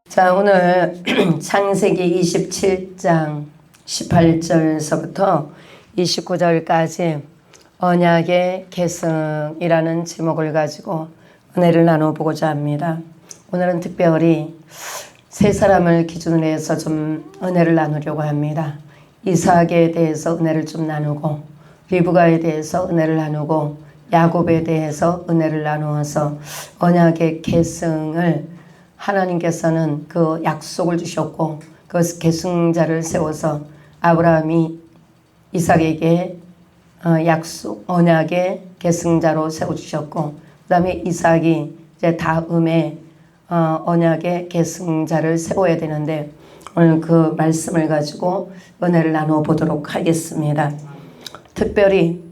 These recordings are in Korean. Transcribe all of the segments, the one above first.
자, 오늘 창세기 27장 18절에서부터 29절까지 언약의 계승이라는 제목을 가지고 은혜를 나눠보고자 합니다. 오늘은 특별히 세 사람을 기준으로 해서 좀 은혜를 나누려고 합니다. 이삭에 대해서 은혜를 좀 나누고, 리브가에 대해서 은혜를 나누고, 야곱에 대해서 은혜를 나누어서 언약의 계승을 하나님께서는 그 약속을 주셨고 그 계승자를 세워서 아브라함이 이삭에게 언약의 계승자로 세워주셨고, 그 다음에 이삭이 이제 다음에 언약의 계승자를 세워야 되는데, 오늘 그 말씀을 가지고 은혜를 나누어 보도록 하겠습니다. 특별히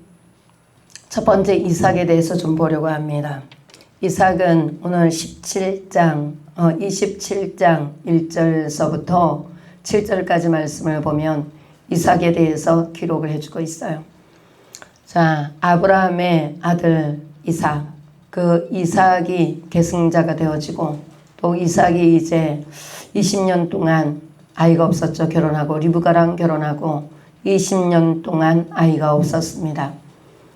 첫 번째 이삭에 대해서 좀 보려고 합니다. 이삭은 오늘 27장 1절서부터 7절까지 말씀을 보면 이삭에 대해서 기록을 해주고 있어요. 자, 아브라함의 아들 이삭, 그 이삭이 계승자가 되어지고, 또 이삭이 이제 20년 동안 아이가 없었죠. 결혼하고 리브가랑 결혼하고 20년 동안 아이가 없었습니다.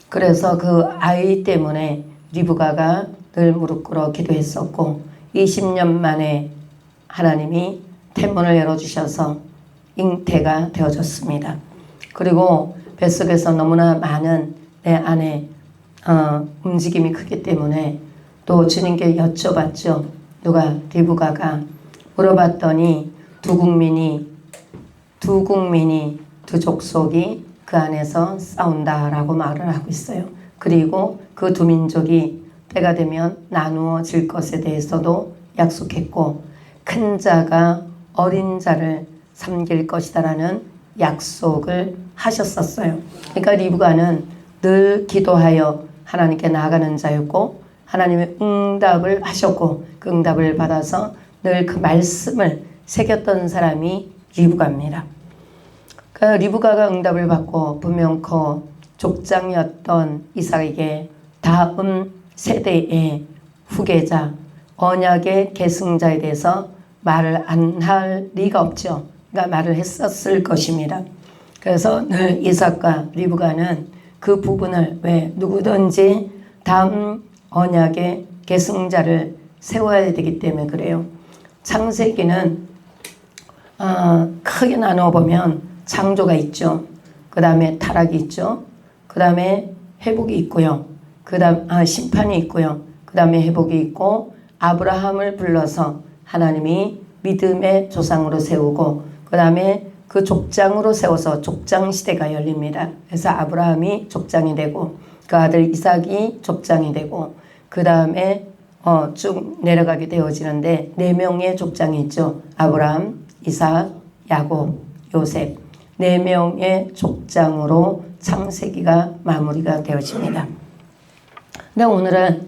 그래서 그 아이 때문에 리브가가 늘 무릎 꿇어 기도했었고, 20년 만에 하나님이 태문을 열어주셔서 잉태가 되어졌습니다. 그리고 뱃속에서 너무나 많은 내 안에 움직임이 크기 때문에 또 주님께 여쭤봤죠. 누가? 리브가가 물어봤더니 두 국민이 두 족속이 그 안에서 싸운다라고 말을 하고 있어요. 그리고 그 두 민족이 때가 되면 나누어질 것에 대해서도 약속했고, 큰 자가 어린 자를 섬길 것이다라는 약속을 하셨었어요. 그러니까 리브가는 늘 기도하여 하나님께 나아가는 자였고, 하나님의 응답을 하셨고, 그 응답을 받아서 늘 그 말씀을 새겼던 사람이 리브가입니다. 그 리브가가 응답을 받고 분명 그 족장이었던 이삭에게 다음 세대의 후계자, 언약의 계승자에 대해서 말을 안 할 리가 없죠. 그러니까 말을 했었을 것입니다. 그래서 늘 이삭과 리브가는 그 부분을 왜 누구든지 다음 언약의 계승자를 세워야 되기 때문에 그래요. 창세기는 크게 나누어 보면 창조가 있죠. 그 다음에 타락이 있죠. 그 다음에 회복이 있고요. 그 다음 심판이 있고요. 그 다음에 회복이 있고, 아브라함을 불러서 하나님이 믿음의 조상으로 세우고, 그 다음에 그 족장으로 세워서 족장 시대가 열립니다. 그래서 아브라함이 족장이 되고, 그 아들 이삭이 족장이 되고, 그 다음에 쭉 내려가게 되어지는데 4명의 족장이 있죠. 아브라함, 이삭, 야곱, 요셉. 4명의 족장으로 창세기가 마무리가 되어집니다. 근데 오늘은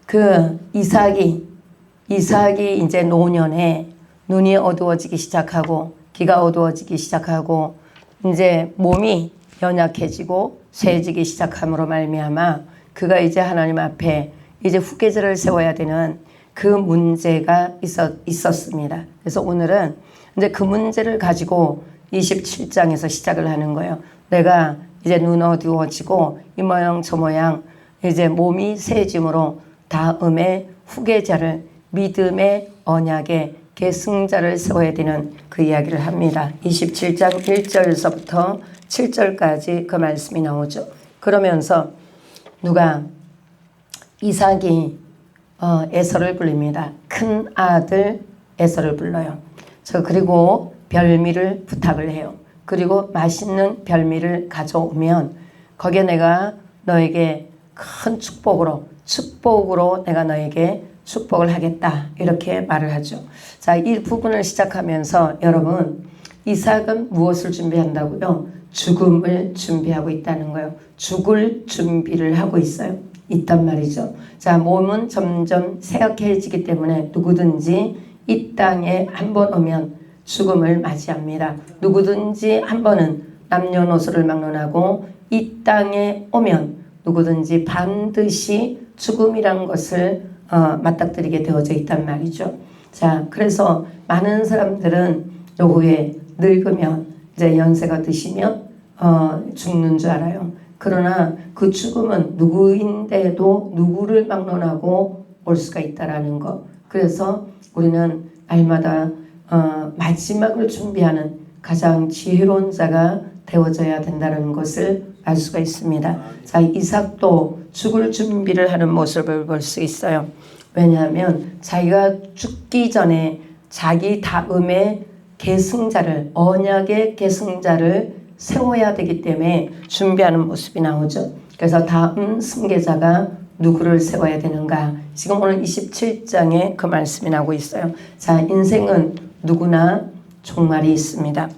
그 이삭이 이제 노년에 눈이 어두워지기 시작하고, 귀가 어두워지기 시작하고, 이제 몸이 연약해지고 쇠지기 시작함으로 말미암아 그가 이제 하나님 앞에 이제 후계자를 세워야 되는 그 문제가 있었습니다. 그래서 오늘은 이제 그 문제를 가지고 27장에서 시작을 하는 거예요. 내가 이제 눈 어두워지고 이 모양 저 모양 이제 몸이 세짐으로 다음에 후계자를, 믿음의 언약의 계승자를 세워야 되는 그 이야기를 합니다. 27장 1절서부터 7절까지 그 말씀이 나오죠. 그러면서 누가? 이삭이 에서를 불립니다. 큰 아들 에서를 불러요. 그리고 별미를 부탁을 해요. 그리고 맛있는 별미를 가져오면 거기에 내가 너에게 큰 축복으로 내가 너에게 축복을 하겠다, 이렇게 말을 하죠. 자, 이 부분을 시작하면서 여러분, 이삭은 무엇을 준비한다고요? 죽음을 준비하고 있다는 거예요. 죽을 준비를 하고 있단 말이죠. 자, 몸은 점점 쇠약해지기 때문에 누구든지 이 땅에 한번 오면 죽음을 맞이합니다. 누구든지 한 번은 남녀노소를 막론하고 이 땅에 오면 누구든지 반드시 죽음이란 것을 맞닥뜨리게 되어져 있단 말이죠. 자, 그래서 많은 사람들은 노후에 늙으면 이제 연세가 드시면 죽는 줄 알아요. 그러나 그 죽음은 누구인데도 누구를 막론하고 올 수가 있다라는 것. 그래서 우리는 날마다 마지막을 준비하는 가장 지혜로운 자가 되어져야 된다는 것을 알 수가 있습니다. 자, 이삭도 죽을 준비를 하는 모습을 볼 수 있어요. 왜냐하면 자기가 죽기 전에 자기 다음에 계승자를, 언약의 계승자를 세워야 되기 때문에 준비하는 모습이 나오죠. 그래서 다음 승계자가 누구를 세워야 되는가? 지금 오늘 27장에 그 말씀이 나오고 있어요. 자, 인생은 누구나 종말이 있습니다.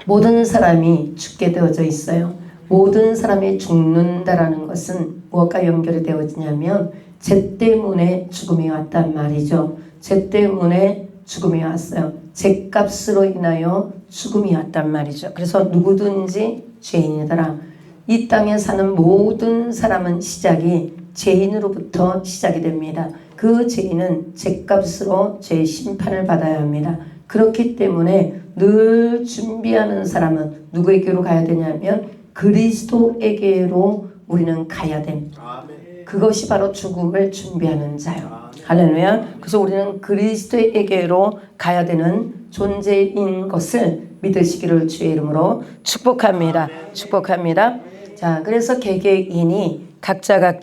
모든 사람이 죽게 되어져 있어요. 모든 사람이 죽는다라는 것은 무엇과 연결이 되어지냐면 죄 때문에 죽음이 왔단 말이죠. 죄 때문에 죽음이 왔어요. 죄값으로 인하여 죽음이 왔단 말이죠. 그래서 누구든지 죄인이더라. 이 땅에 사는 모든 사람은 시작이 죄인으로부터 시작이 됩니다. 그 죄인은 죄값으로 죄 심판을 받아야 합니다. 그렇기 때문에 늘 준비하는 사람은 누구에게로 가야 되냐면 그리스도에게로 우리는 가야 됩니다. 그것이 바로 죽음을 준비하는 자요. 할렐루야. 그래서 우리는 그리스도에게로 가야 되는 존재인 것을 믿으시기를 주의 이름으로 축복합니다. 축복합니다. 자, 그래서 개개인이 각자가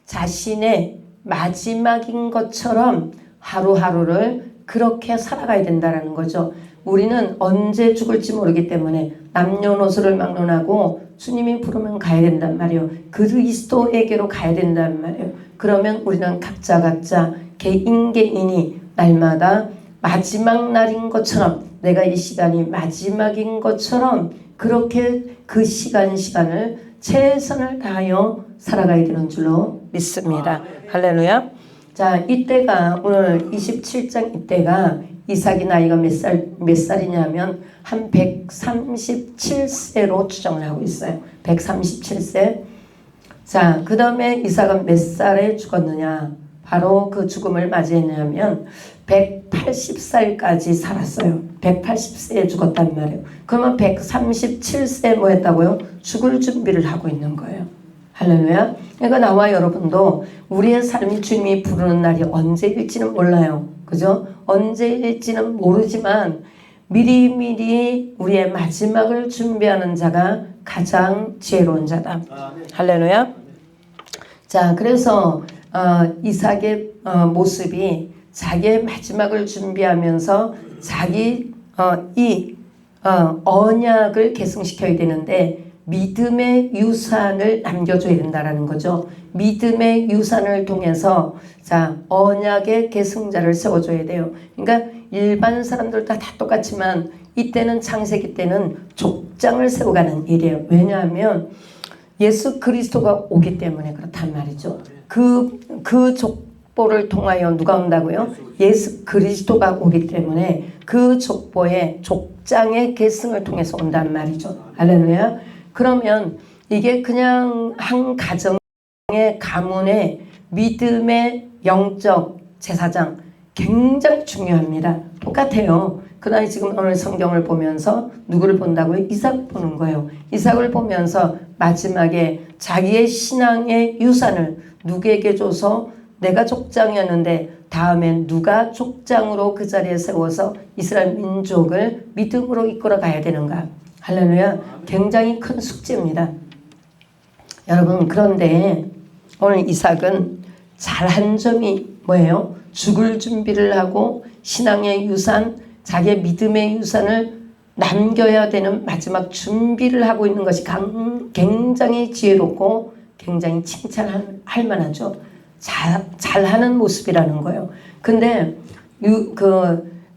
자신의 마지막인 것처럼 하루하루를 그렇게 살아가야 된다는 거죠. 우리는 언제 죽을지 모르기 때문에 남녀노소를 막론하고 주님이 부르면 가야 된단 말이에요. 그리스도에게로 가야 된단 말이에요. 그러면 우리는 각자 개인이 날마다 마지막 날인 것처럼 내가 이 시간이 마지막인 것처럼 그렇게 그 시간을 최선을 다하여 살아가야 되는 줄로 믿습니다. 할렐루야. 자, 이때가 오늘 27장 이때가 이삭이 나이가 몇 살이냐면 한 137세로 추정을 하고 있어요. 137세. 자, 그 다음에 이삭은 몇 살에 죽었느냐? 바로 그 죽음을 맞이했냐면 180살까지 살았어요. 180세에 죽었단 말이에요. 그러면 137세에 뭐 했다고요? 죽을 준비를 하고 있는 거예요. 할렐루야. 그러니까 나와 여러분도 우리의 삶이 주님이 부르는 날이 언제일지는 몰라요. 그죠? 언제일지는 모르지만 미리미리 우리의 마지막을 준비하는 자가 가장 지혜로운 자다. 할렐루야. 자, 그래서 이삭의 모습이 자기의 마지막을 준비하면서 자기 언약을 계승시켜야 되는데 믿음의 유산을 남겨줘야 된다는 거죠. 믿음의 유산을 통해서 자, 언약의 계승자를 세워줘야 돼요. 그러니까 일반 사람들 다 똑같지만 이때는 창세기 때는 족장을 세워가는 일이에요. 왜냐하면 예수 그리스도가 오기 때문에 그렇단 말이죠. 그 족보를 통하여 누가 온다고요? 예수 그리스도가 오기 때문에 그 족보의 족장의 계승을 통해서 온단 말이죠. 할렐루야. 그러면 이게 그냥 한 가정의 가문의 믿음의 영적 제사장 굉장히 중요합니다. 똑같아요. 그러나 지금 오늘 성경을 보면서 누구를 본다고요? 이삭을 보는 거예요. 이삭을 보면서 마지막에 자기의 신앙의 유산을 누구에게 줘서 내가 족장이었는데 다음엔 누가 족장으로 그 자리에 세워서 이스라엘 민족을 믿음으로 이끌어 가야 되는가? 할렐루야. 굉장히 큰 숙제입니다. 여러분, 그런데 오늘 이삭은 잘한 점이 뭐예요? 죽을 준비를 하고 신앙의 유산, 자기의 믿음의 유산을 남겨야 되는 마지막 준비를 하고 있는 것이 굉장히 지혜롭고 굉장히 칭찬할 만하죠. 잘하는 모습이라는 거예요. 근데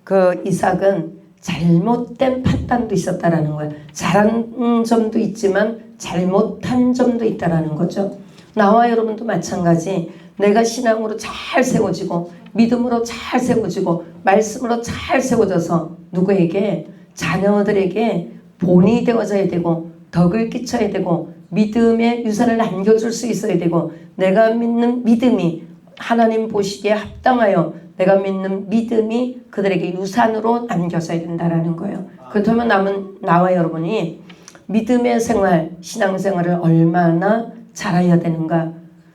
그 이삭은 잘못된 판단도 있었다라는 거예요. 잘한 점도 있지만 잘못한 점도 있다라는 거죠. 나와 여러분도 마찬가지. 내가 신앙으로 잘 세워지고 믿음으로 잘 세워지고 말씀으로 잘 세워져서 누구에게? 자녀들에게 본이 되어져야 되고 덕을 끼쳐야 되고 믿음의 유산을 남겨줄 수 있어야 되고 내가 믿는 믿음이 하나님 보시기에 합당하여 내가 믿는 믿음이 그들에게 유산으로 남겨져야 된다라는 거예요. 그렇다면 나와 여러분이 믿음의 생활, 신앙생활을 얼마나 잘해야 되는가?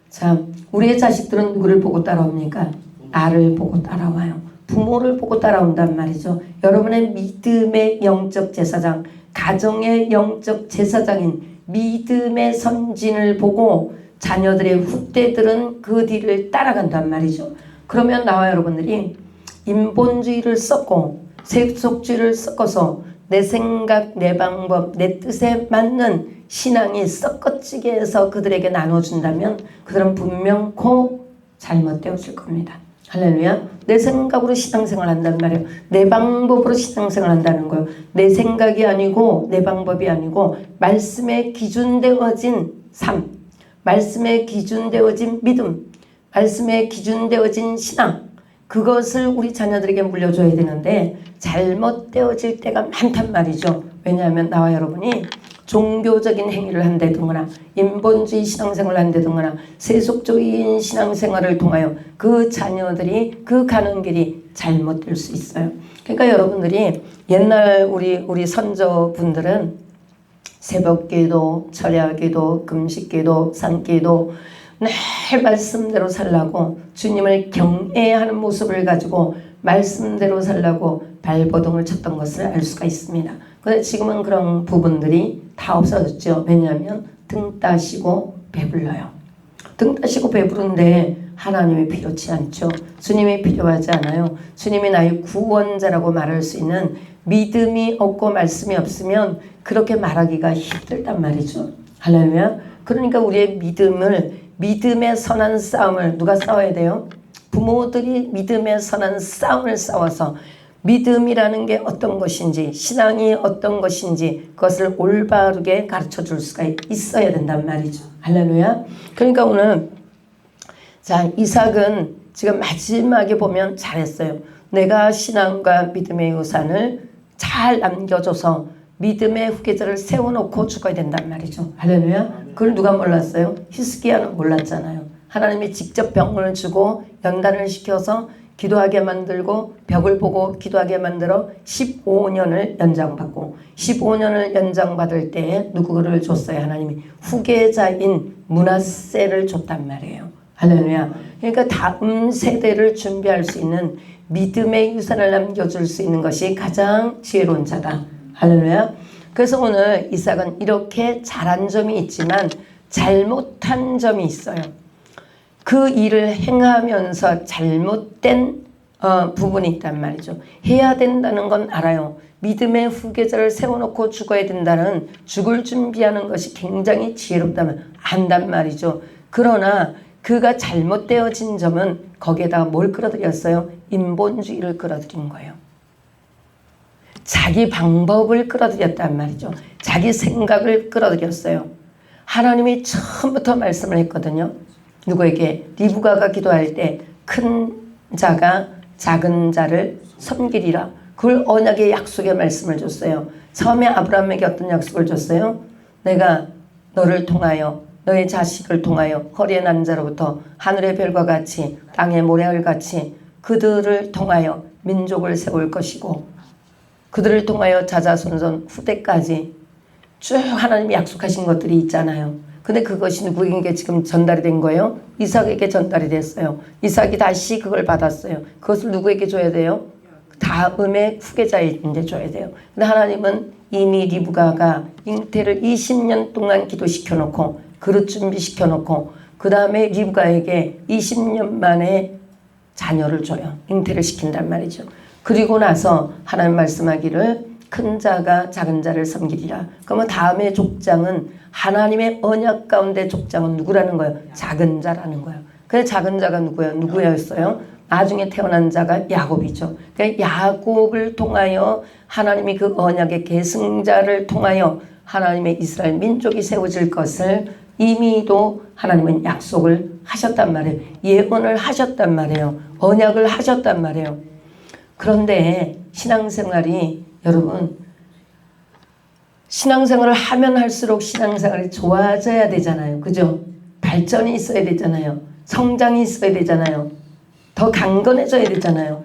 자, 우리의 자식들은 누구를 보고 따라옵니까? 나를 보고 따라와요. 부모를 보고 따라온단 말이죠. 여러분의 믿음의 영적 제사장, 가정의 영적 제사장인 믿음의 선진을 보고 자녀들의 후대들은 그 뒤를 따라간단 말이죠. 그러면 나와 여러분들이 인본주의를 섞고 세속주의를 섞어서 내 생각, 내 방법, 내 뜻에 맞는 신앙이 섞어지게 해서 그들에게 나눠준다면 그들은 분명코 잘못되었을 겁니다. 할렐루야. 내 생각으로 신앙생활 한단 말이에요. 내 방법으로 신앙생활 한다는 거예요. 내 생각이 아니고 내 방법이 아니고 말씀에 기준되어진 삶, 말씀에 기준되어진 믿음, 말씀에 기준되어진 신앙, 그것을 우리 자녀들에게 물려줘야 되는데 잘못되어질 때가 많단 말이죠. 왜냐하면 나와 여러분이 종교적인 행위를 한다든가 인본주의 신앙생활을 한다든가 세속주의인 신앙생활을 통하여 그 자녀들이 그 가는 길이 잘못될 수 있어요. 그러니까 여러분들이 옛날 우리 선조분들은 새벽기도, 철야기도, 금식기도, 산기도 늘 말씀대로 살라고 주님을 경외하는 모습을 가지고 말씀대로 살라고 발버둥을 쳤던 것을 알 수가 있습니다. 그런데 지금은 그런 부분들이 다 없어졌죠. 왜냐하면 등 따시고 배불러요. 등 따시고 배부른데 하나님이 필요치 않죠. 주님이 필요하지 않아요. 주님이 나의 구원자라고 말할 수 있는 믿음이 없고 말씀이 없으면 그렇게 말하기가 힘들단 말이죠. 할렐루야. 그러니까 우리의 믿음의 선한 싸움을 누가 싸워야 돼요? 부모들이 믿음의 선한 싸움을 싸워서 믿음이라는 게 어떤 것인지 신앙이 어떤 것인지 그것을 올바르게 가르쳐 줄 수가 있어야 된단 말이죠. 할렐루야. 그러니까 오늘 자 이삭은 지금 마지막에 보면 잘했어요. 내가 신앙과 믿음의 유산을 잘 남겨줘서 믿음의 후계자를 세워놓고 죽어야 된단 말이죠. 할렐루야. 그걸 누가 몰랐어요? 히스기야는 몰랐잖아요. 하나님이 직접 병을 주고 연단을 시켜서 기도하게 만들고 벽을 보고 기도하게 만들어 15년을 연장받고 15년을 연장받을 때에 누구를 줬어요? 하나님이 후계자인 므낫세를 줬단 말이에요. 할렐루야. 그러니까 다음 세대를 준비할 수 있는 믿음의 유산을 남겨줄 수 있는 것이 가장 지혜로운 자다. 할렐루야. 그래서 오늘 이삭은 이렇게 잘한 점이 있지만 잘못한 점이 있어요. 그 일을 행하면서 잘못된 부분이 있단 말이죠. 해야 된다는 건 알아요. 믿음의 후계자를 세워놓고 죽어야 된다는 죽을 준비하는 것이 굉장히 지혜롭다면 안단 말이죠. 그러나 그가 잘못되어진 점은 거기에다가 뭘 끌어들였어요? 인본주의를 끌어들인 거예요. 자기 방법을 끌어들였단 말이죠. 자기 생각을 끌어들였어요. 하나님이 처음부터 말씀을 했거든요. 누구에게? 리브가가 기도할 때 큰 자가 작은 자를 섬기리라. 그걸 언약의 약속의 말씀을 줬어요. 처음에 아브라함에게 어떤 약속을 줬어요? 내가 너를 통하여 너의 자식을 통하여 허리에 난 자로부터 하늘의 별과 같이 땅의 모래알 같이 그들을 통하여 민족을 세울 것이고 그들을 통하여 자자손손 후대까지 쭉 하나님이 약속하신 것들이 있잖아요. 근데 그것이 누구에게 지금 전달이 된 거예요? 이삭에게 전달이 됐어요. 이삭이 다시 그걸 받았어요. 그것을 누구에게 줘야 돼요? 다음에 후계자에게 줘야 돼요. 근데 하나님은 이미 리브가가 잉태를 20년 동안 기도시켜놓고 그릇 준비시켜놓고 그 다음에 리브가에게 20년 만에 자녀를 줘요. 잉태를 시킨단 말이죠. 그리고 나서 하나님 말씀하기를 큰 자가 작은 자를 섬기리라. 그러면 다음에 족장은 하나님의 언약 가운데 족장은 누구라는 거예요? 작은 자라는 거예요. 그래서 작은 자가 누구예요? 누구였어요? 나중에 태어난 자가 야곱이죠. 그러니까 야곱을 통하여 하나님이 그 언약의 계승자를 통하여 하나님의 이스라엘 민족이 세워질 것을 이미도 하나님은 약속을 하셨단 말이에요. 예언을 하셨단 말이에요. 언약을 하셨단 말이에요. 그런데 신앙생활이 여러분 신앙생활을 하면 할수록 신앙생활이 좋아져야 되잖아요. 그죠? 발전이 있어야 되잖아요. 성장이 있어야 되잖아요. 더 강건해져야 되잖아요.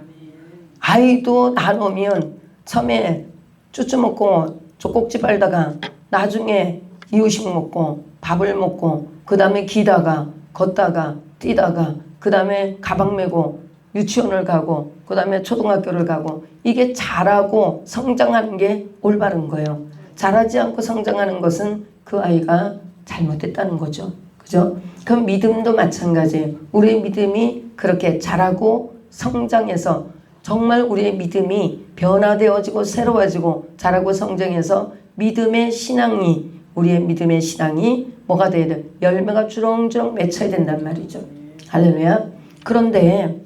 아이도 나누면 처음에 쭈쭈 먹고 족꼭지 빨다가 나중에 이유식 먹고 밥을 먹고 그 다음에 기다가 걷다가 뛰다가 그 다음에 가방 메고 유치원을 가고 그 다음에 초등학교를 가고 이게 자라고 성장하는 게 올바른 거예요. 자라지 않고 성장하는 것은 그 아이가 잘못됐다는 거죠. 그죠? 그럼 믿음도 마찬가지예요. 우리의 믿음이 그렇게 자라고 성장해서 정말 우리의 믿음이 변화되어지고 새로워지고 자라고 성장해서 믿음의 신앙이 우리의 믿음의 신앙이 뭐가 돼야 돼? 열매가 주렁주렁 맺혀야 된단 말이죠. 할렐루야. 그런데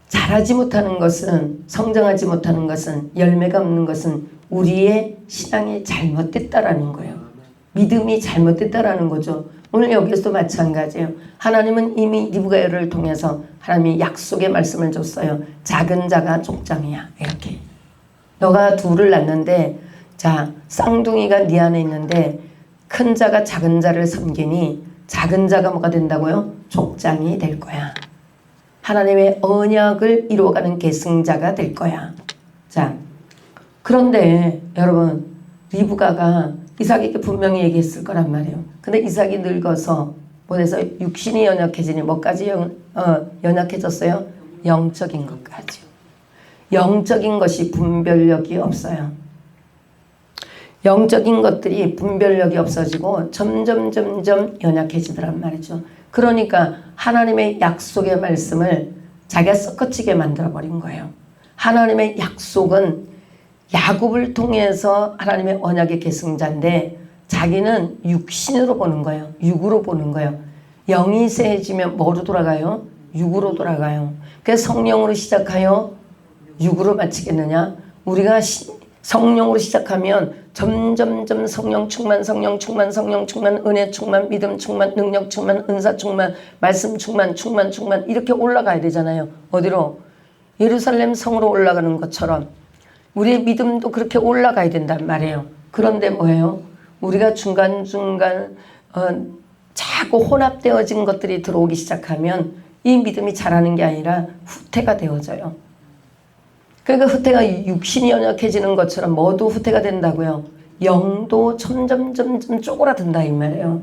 자라지 못하는 것은 성장하지 못하는 것은 열매가 없는 것은 우리의 신앙이 잘못됐다라는 거예요. 믿음이 잘못됐다라는 거죠. 오늘 여기서도 마찬가지예요. 하나님은 이미 리브가를 통해서 하나님이 약속의 말씀을 줬어요. 작은 자가 족장이야. 이렇게. 너가 둘을 낳는데 자 쌍둥이가 네 안에 있는데 큰 자가 작은 자를 섬기니 작은 자가 뭐가 된다고요? 족장이 될 거야. 하나님의 언약을 이루어가는 계승자가 될 거야. 자, 그런데 여러분 리브가가 이삭에게 분명히 얘기했을 거란 말이에요. 근데 이삭이 늙어서 뭐래서 육신이 연약해지니 뭐까지 연약해졌어요? 영적인 것까지. 영적인 것이 분별력이 없어요. 영적인 것들이 분별력이 없어지고 점점 연약해지더란 말이죠. 그러니까 하나님의 약속의 말씀을 자기가 썩어지게 만들어버린 거예요. 하나님의 약속은 야곱을 통해서 하나님의 언약의 계승자인데 자기는 육신으로 보는 거예요. 육으로 보는 거예요. 영이 세해지면 뭐로 돌아가요? 육으로 돌아가요. 그래서 성령으로 시작하여 육으로 마치겠느냐? 우리가 성령으로 시작하면 점점 성령 충만, 성령 충만, 성령 충만, 은혜 충만, 믿음 충만, 능력 충만, 은사 충만, 말씀 충만 이렇게 올라가야 되잖아요. 어디로? 예루살렘 성으로 올라가는 것처럼 우리의 믿음도 그렇게 올라가야 된단 말이에요. 그런데 뭐예요? 우리가 중간중간 자꾸 혼합되어진 것들이 들어오기 시작하면 이 믿음이 자라는 게 아니라 후퇴가 되어져요. 그러니까 후퇴가 육신이 연약해지는 것처럼 뭐도 후퇴가 된다고요. 영도 점점 쪼그라든다 이 말이에요.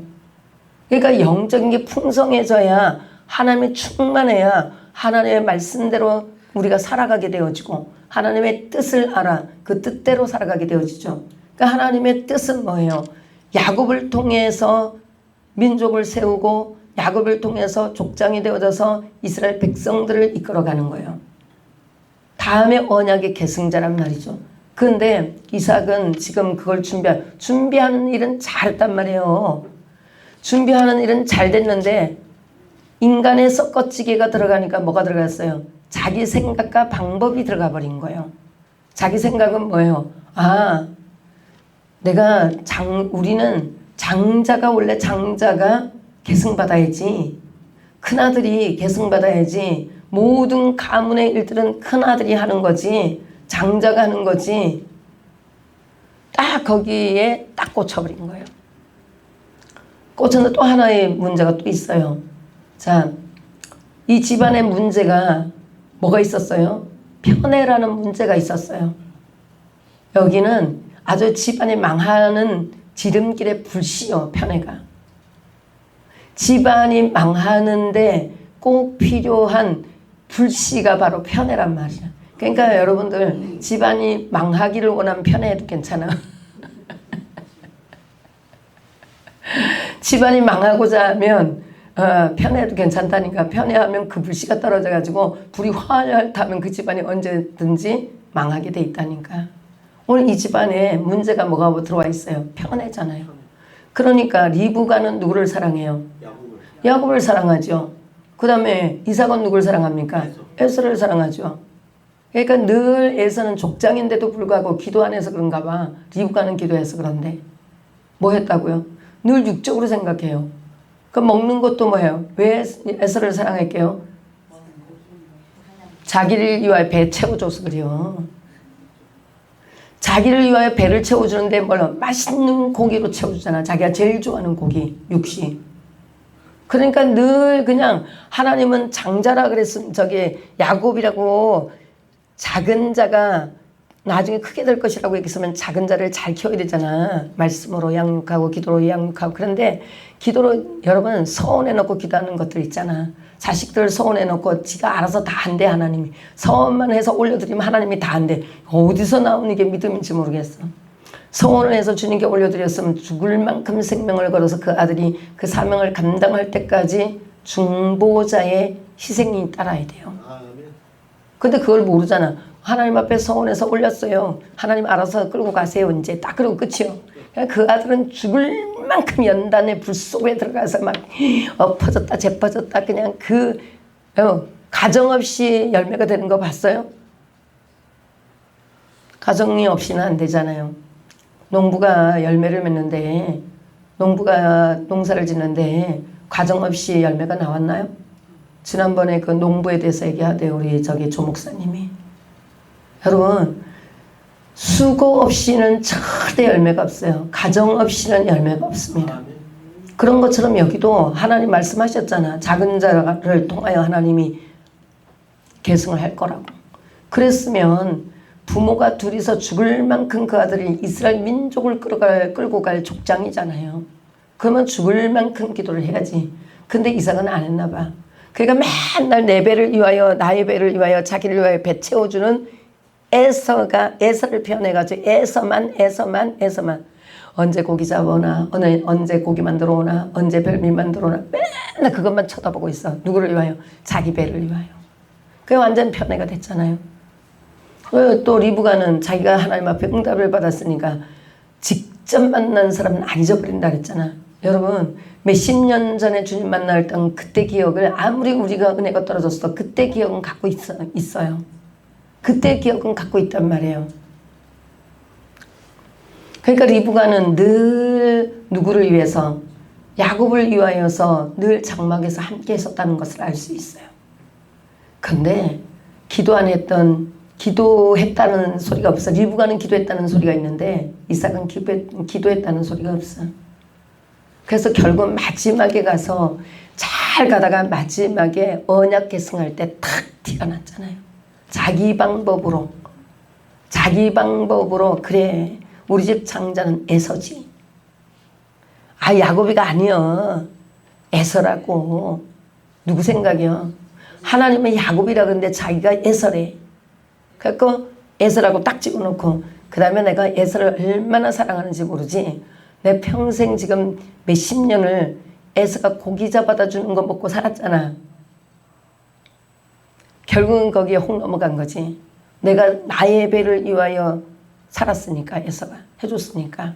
그러니까 영적인 게 풍성해져야 하나님의 충만해야 하나님의 말씀대로 우리가 살아가게 되어지고 하나님의 뜻을 알아 그 뜻대로 살아가게 되어지죠. 그러니까 하나님의 뜻은 뭐예요? 야곱을 통해서 민족을 세우고 야곱을 통해서 족장이 되어져서 이스라엘 백성들을 이끌어가는 거예요. 다음에 언약의 계승자란 말이죠. 그런데 이삭은 지금 그걸 준비하는 일은 잘했단 말이에요. 준비하는 일은 잘 됐는데 인간의 썩어찌개가 들어가니까 뭐가 들어갔어요? 자기 생각과 방법이 들어가 버린 거예요. 자기 생각은 뭐예요? 아, 우리는 장자가 원래 장자가 계승받아야지. 큰아들이 계승받아야지. 모든 가문의 일들은 큰아들이 하는 거지. 장자가 하는 거지. 딱 거기에 딱 꽂혀버린 거예요. 꽂혔는데 또 하나의 문제가 또 있어요. 자, 이 집안의 문제가 뭐가 있었어요? 편애라는 문제가 있었어요. 여기는 아주 집안이 망하는 지름길의 불씨요, 편애가. 집안이 망하는데 꼭 필요한 불씨가 바로 편애란 말이야. 그러니까 여러분들 집안이 망하기를 원하면 편애해도 괜찮아. 집안이 망하고자 하면 편애해도 괜찮다니까. 편애하면 그 불씨가 떨어져가지고 불이 활활 타면 그 집안이 언제든지 망하게 돼 있다니까. 오늘 이 집안에 문제가 뭐가 들어와 있어요? 편애잖아요. 그러니까 리브가는 누구를 사랑해요? 야곱을 사랑하죠. 그 다음에 이삭은 누구를 사랑합니까? 에서를 사랑하죠. 그러니까 늘 에서는 족장인데도 불구하고 기도 안 해서 그런가 봐. 리브가는 기도해서 그런데 뭐 했다고요? 늘 육적으로 생각해요. 그 먹는 것도 뭐예요? 왜 에서를 사랑할게요? 자기를 위하여 배 채워줘서 그래요. 자기를 위하여 배를 채워주는데 뭘로? 맛있는 고기로 채워주잖아. 자기가 제일 좋아하는 고기, 육식. 그러니까 늘 그냥 하나님은 장자라 그랬으면 저기 야곱이라고 작은 자가 나중에 크게 될 것이라고 얘기했으면 작은 자를 잘 키워야 되잖아. 말씀으로 양육하고 기도로 양육하고. 그런데 기도로 여러분 서원해 놓고 기도하는 것들 있잖아. 자식들 서원해 놓고 지가 알아서 다 한대 하나님이. 서원만 해서 올려드리면 하나님이 다 한대. 어디서 나오는 게 믿음인지 모르겠어. 서원을 해서 주님께 올려드렸으면 죽을 만큼 생명을 걸어서 그 아들이 그 사명을 감당할 때까지 중보자의 희생이 따라야 돼요. 근데 그걸 모르잖아. 하나님 앞에 서원해서 올렸어요. 하나님 알아서 끌고 가세요. 이제 딱 그러고 끝이요. 그 아들은 죽을 만큼 연단의 불 속에 들어가서 막 엎어졌다 재퍼졌다 그냥 그 가정 없이 열매가 되는 거 봤어요? 가정이 없이는 안 되잖아요. 농부가 열매를 맺는데 농부가 농사를 짓는데 가정 없이 열매가 나왔나요? 지난번에 그 농부에 대해서 얘기하대요. 우리 저기 조 목사님이. 여러분 수고 없이는 절대 열매가 없어요. 가정 없이는 열매가 없습니다. 그런 것처럼 여기도 하나님 말씀하셨잖아. 작은 자를 통하여 하나님이 계승을 할 거라고. 그랬으면 부모가 둘이서 죽을 만큼 그 아들이 이스라엘 민족을 끌고 갈 족장이잖아요. 그러면 죽을 만큼 기도를 해야지. 근데 이삭은 안 했나 봐. 그러니까 맨날 내 배를 위하여 나의 배를 위하여 자기를 위하여 배 채워주는 에서를 표현해가지고 에서만 언제 고기 잡아오나 언제 고기 만들어 오나 언제 별미 만들어 오나 맨날 그것만 쳐다보고 있어. 누구를 위하여? 자기 배를 위하여. 그게 완전 편애가 됐잖아요. 또 리브가는 자기가 하나님 앞에 응답을 받았으니까 직접 만난 사람은 안 잊어버린다 그랬잖아. 여러분 몇십 년 전에 주님 만날 때 그때 기억을 아무리 우리가 은혜가 떨어졌어 그때 기억은 갖고 있어요. 그때 기억은 갖고 있단 말이에요. 그러니까 리브가는 늘 누구를 위해서? 야곱을 위하여서 늘 장막에서 함께 했었다는 것을 알 수 있어요. 근데 기도했다는 소리가 없어. 리브가는 기도했다는 소리가 있는데 이삭은 기도했다는 소리가 없어. 그래서 결국 마지막에 가서 잘 가다가 마지막에 언약 계승할 때 탁 티가 났잖아요. 자기 방법으로 그래 우리 집 장자는 에서지. 야곱이가 아니여. 에서라고. 누구 생각이요? 하나님은 야곱이라 그러는데 자기가 에서래. 그래서 에서라고 딱 찍어놓고 그 다음에 내가 에서를 얼마나 사랑하는지 모르지. 내 평생 지금 몇십 년을 에서가 고기 잡아다 주는 거 먹고 살았잖아. 결국은 거기에 혹 넘어간 거지. 내가 나의 배를 위하여 살았으니까 에서가 해줬으니까.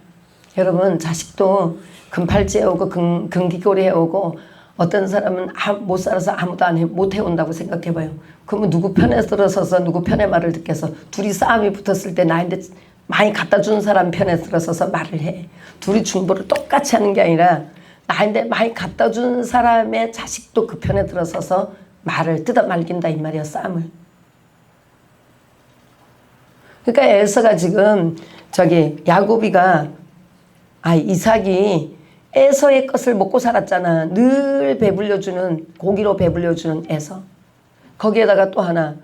여러분 자식도 금팔찌 해오고 금귀걸이 해오고 어떤 사람은 못 살아서 아무도 못 해온다고 생각해봐요. 그러면 누구 편에 들어서서 누구 편의 말을 듣겠어. 둘이 싸움이 붙었을 때 나한테 많이 갖다 준 사람 편에 들어서서 말을 해. 둘이 중보를 똑같이 하는 게 아니라 나한테 많이 갖다 준 사람의 자식도 그 편에 들어서서 말을 뜯어 말긴다 이 말이야. 싸움을. 그러니까 에서가 지금 야곱이가 이삭이 에서의 것을 먹고 살았잖아. 늘 배불려주는 고기로 배불려주는 에서. 거기에다가 또 하나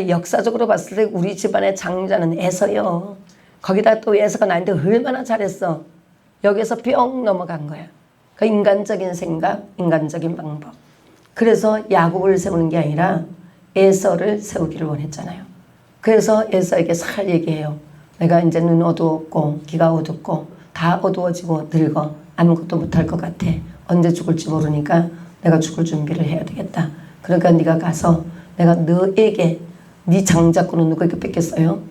역사적으로 봤을 때 우리 집안의 장자는 에서요. 거기다 또 에서가 나한테 얼마나 잘했어. 여기서 뿅 넘어간 거야. 그 인간적인 생각, 인간적인 방법. 그래서 야곱을 세우는 게 아니라 에서를 세우기를 원했잖아요. 그래서 에서에게 잘 얘기해요. 내가 이제 눈 어두웠고 귀가 어둡고 다 어두워지고 늙어 아무것도 못할 것 같아. 언제 죽을지 모르니까 내가 죽을 준비를 해야 되겠다. 그러니까 네가 가서 내가 너에게 네 장자권은 누구에게 뺏겼어요?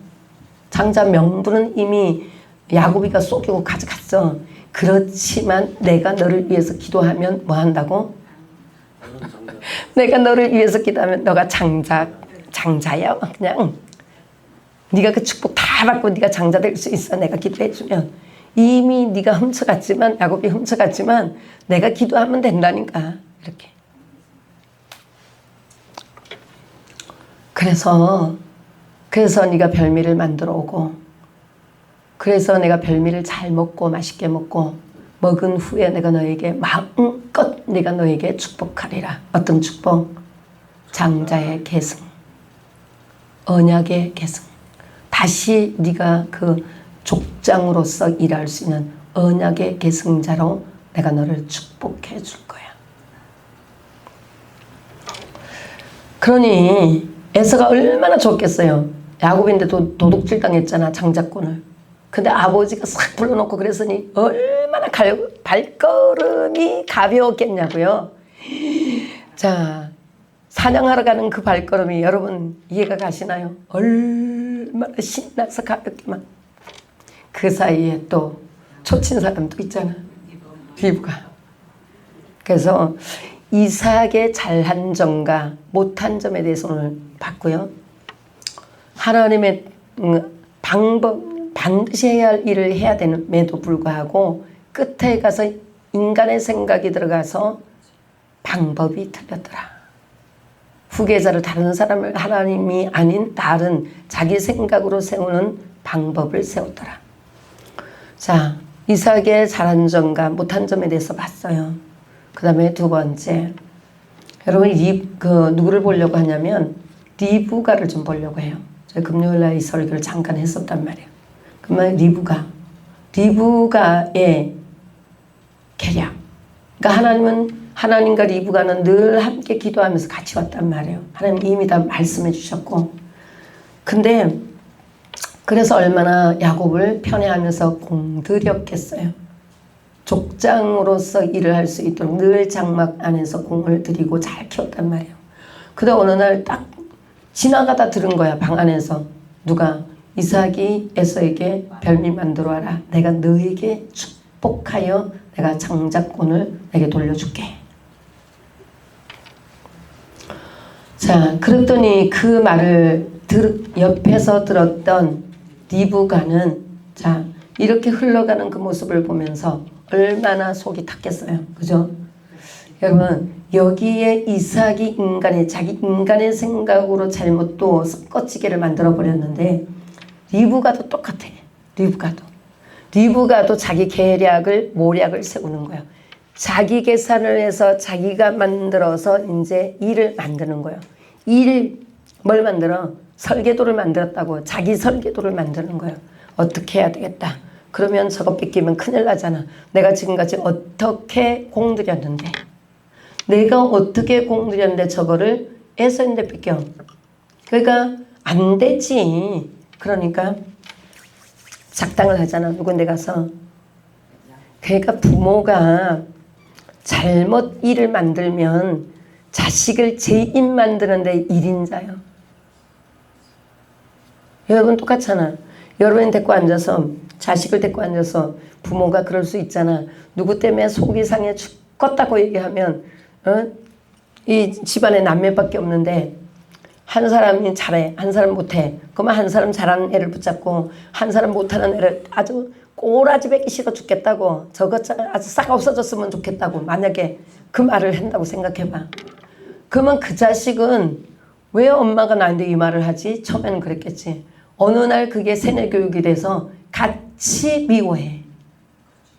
장자 명분은 이미 야곱이가 쏘기고 가져갔어. 그렇지만 내가 너를 위해서 기도하면 뭐 한다고? 내가 너를 위해서 기도하면 너가 장자야. 그냥 네가 그 축복 다 받고 네가 장자 될 수 있어. 내가 기도해주면. 이미 네가 훔쳐갔지만, 야곱이 훔쳐갔지만 내가 기도하면 된다니까. 이렇게. 그래서 네가 별미를 만들어 오고, 그래서 내가 별미를 잘 먹고 맛있게 먹고 먹은 후에 내가 너에게 마음껏 내가 너에게 축복하리라. 어떤 축복? 장자의 계승, 언약의 계승. 다시 네가 그 족장으로서 일할 수 있는 언약의 계승자로 내가 너를 축복해 줄 거야. 그러니 에서가 얼마나 좋겠어요. 야곱인데도 도둑질 당했잖아, 장자권을. 근데 아버지가 싹 불러놓고 그랬으니 얼마나 발걸음이 가벼웠겠냐고요. 자, 사냥하러 가는 그 발걸음이 여러분 이해가 가시나요? 얼마나 신나서 가볍게만. 그 사이에 또 초친 사람도 있잖아, 리브가. 그래서 이삭의 잘한 점과 못한 점에 대해서 오늘 봤고요. 하나님의 방법, 반드시 해야 할 일을 해야 됨에도 불구하고 끝에 가서 인간의 생각이 들어가서 방법이 틀렸더라. 후계자를 다른 사람을 하나님이 아닌 다른 자기 생각으로 세우는 방법을 세웠더라. 자, 이삭의 잘한 점과 못한 점에 대해서 봤어요. 그 다음에 두 번째, 여러분 누구를 보려고 하냐면 리브가를 좀 보려고 해요. 제가 금요일날 이 설교를 잠깐 했었단 말이에요. 그러면 리브가의 계략. 그러니까 하나님과 리브가는 늘 함께 기도하면서 같이 왔단 말이에요. 하나님 이미 다 말씀해 주셨고. 근데 그래서 얼마나 야곱을 편애하면서 공들였겠어요. 족장으로서 일을 할 수 있도록 늘 장막 안에서 공을 들이고 잘 키웠단 말이에요. 근데 어느 날 딱 지나가다 들은 거야, 방 안에서. 누가? 이삭이 에서에게 별미 만들어 와라. 내가 너에게 축복하여 내가 장자권을 내게 돌려줄게. 자, 그랬더니 그 말을 옆에서 들었던 리브가는, 자, 이렇게 흘러가는 그 모습을 보면서 얼마나 속이 탔겠어요. 그죠? 여러분, 여기에 이삭이 자기 인간의 생각으로 잘못 또 섞어치기를 만들어 버렸는데, 리브가도 똑같아. 리브가도 자기 계략을, 모략을 세우는 거예요. 자기 계산을 해서 자기가 만들어서 이제 일을 만드는 거예요. 뭘 만들어? 설계도를 만들었다고. 자기 설계도를 만드는 거예요. 어떻게 해야 되겠다. 그러면 저거 뺏기면 큰일 나잖아. 내가 지금까지 어떻게 공들였는데, 저거를 에서인데 뺏겨. 그러니까 안 되지. 그러니까 작당을 하잖아, 누군데 가서. 그러니까 부모가 잘못 일을 만들면 자식을 죄인 만드는데 1인자요. 여러분 똑같잖아. 여러분이 데리고 앉아서, 자식을 데리고 앉아서 부모가 그럴 수 있잖아. 누구 때문에 속이 상해 죽겠다고 얘기하면 이 집안에 남매밖에 없는데 한 사람이 잘해, 한 사람 못해. 그러면 한 사람 잘하는 애를 붙잡고 한 사람 못하는 애를 아주 꼬라지 뱉기 싫어 죽겠다고, 저것 아주 싹 없어졌으면 좋겠다고 만약에 그 말을 한다고 생각해봐. 그러면 그 자식은 왜 엄마가 나한테 이 말을 하지? 처음에는 그랬겠지. 어느 날 그게 세뇌 교육이 돼서 같이 미워해.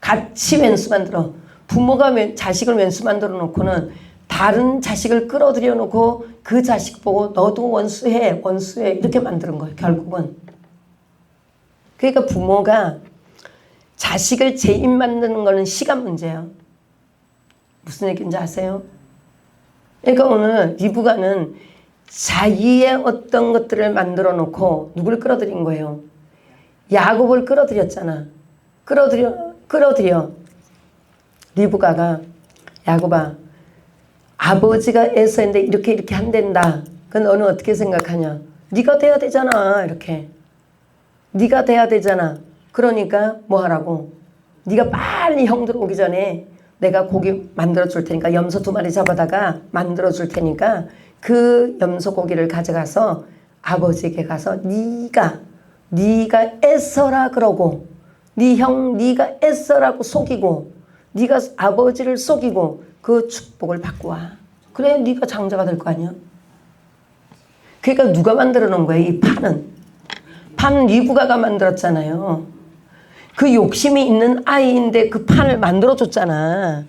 같이 왼수 만들어. 부모가 자식을 왼수 만들어 놓고는 다른 자식을 끌어들여 놓고 그 자식 보고 너도 원수해 이렇게 만드는 거예요, 결국은. 그러니까 부모가 자식을 죄인 만드는 거는 시간 문제예요. 무슨 얘기인지 아세요? 그러니까 오늘 리브가는 자기의 어떤 것들을 만들어 놓고 누구를 끌어들인 거예요? 야곱을 끌어들였잖아. 끌어들여. 리브가가, 야곱아, 아버지가 에서인데 이렇게 한댄다. 그건 너는 어떻게 생각하냐? 네가 돼야 되잖아. 이렇게. 네가 돼야 되잖아. 그러니까 뭐 하라고? 네가 빨리 형들 오기 전에 내가 고기 만들어 줄 테니까, 염소 2마리 잡아다가 만들어 줄 테니까 그 염소 고기를 가져가서 아버지에게 가서 네가 에서라 그러고, 네 형 네가 애써라고 속이고 네가 아버지를 속이고 그 축복을 받고 와. 그래 네가 장자가 될 거 아니야. 그러니까 누가 만들어 놓은 거예요? 이 판은. 판은 리브가가 만들었잖아요. 그 욕심이 있는 아이인데 그 판을 만들어줬잖아.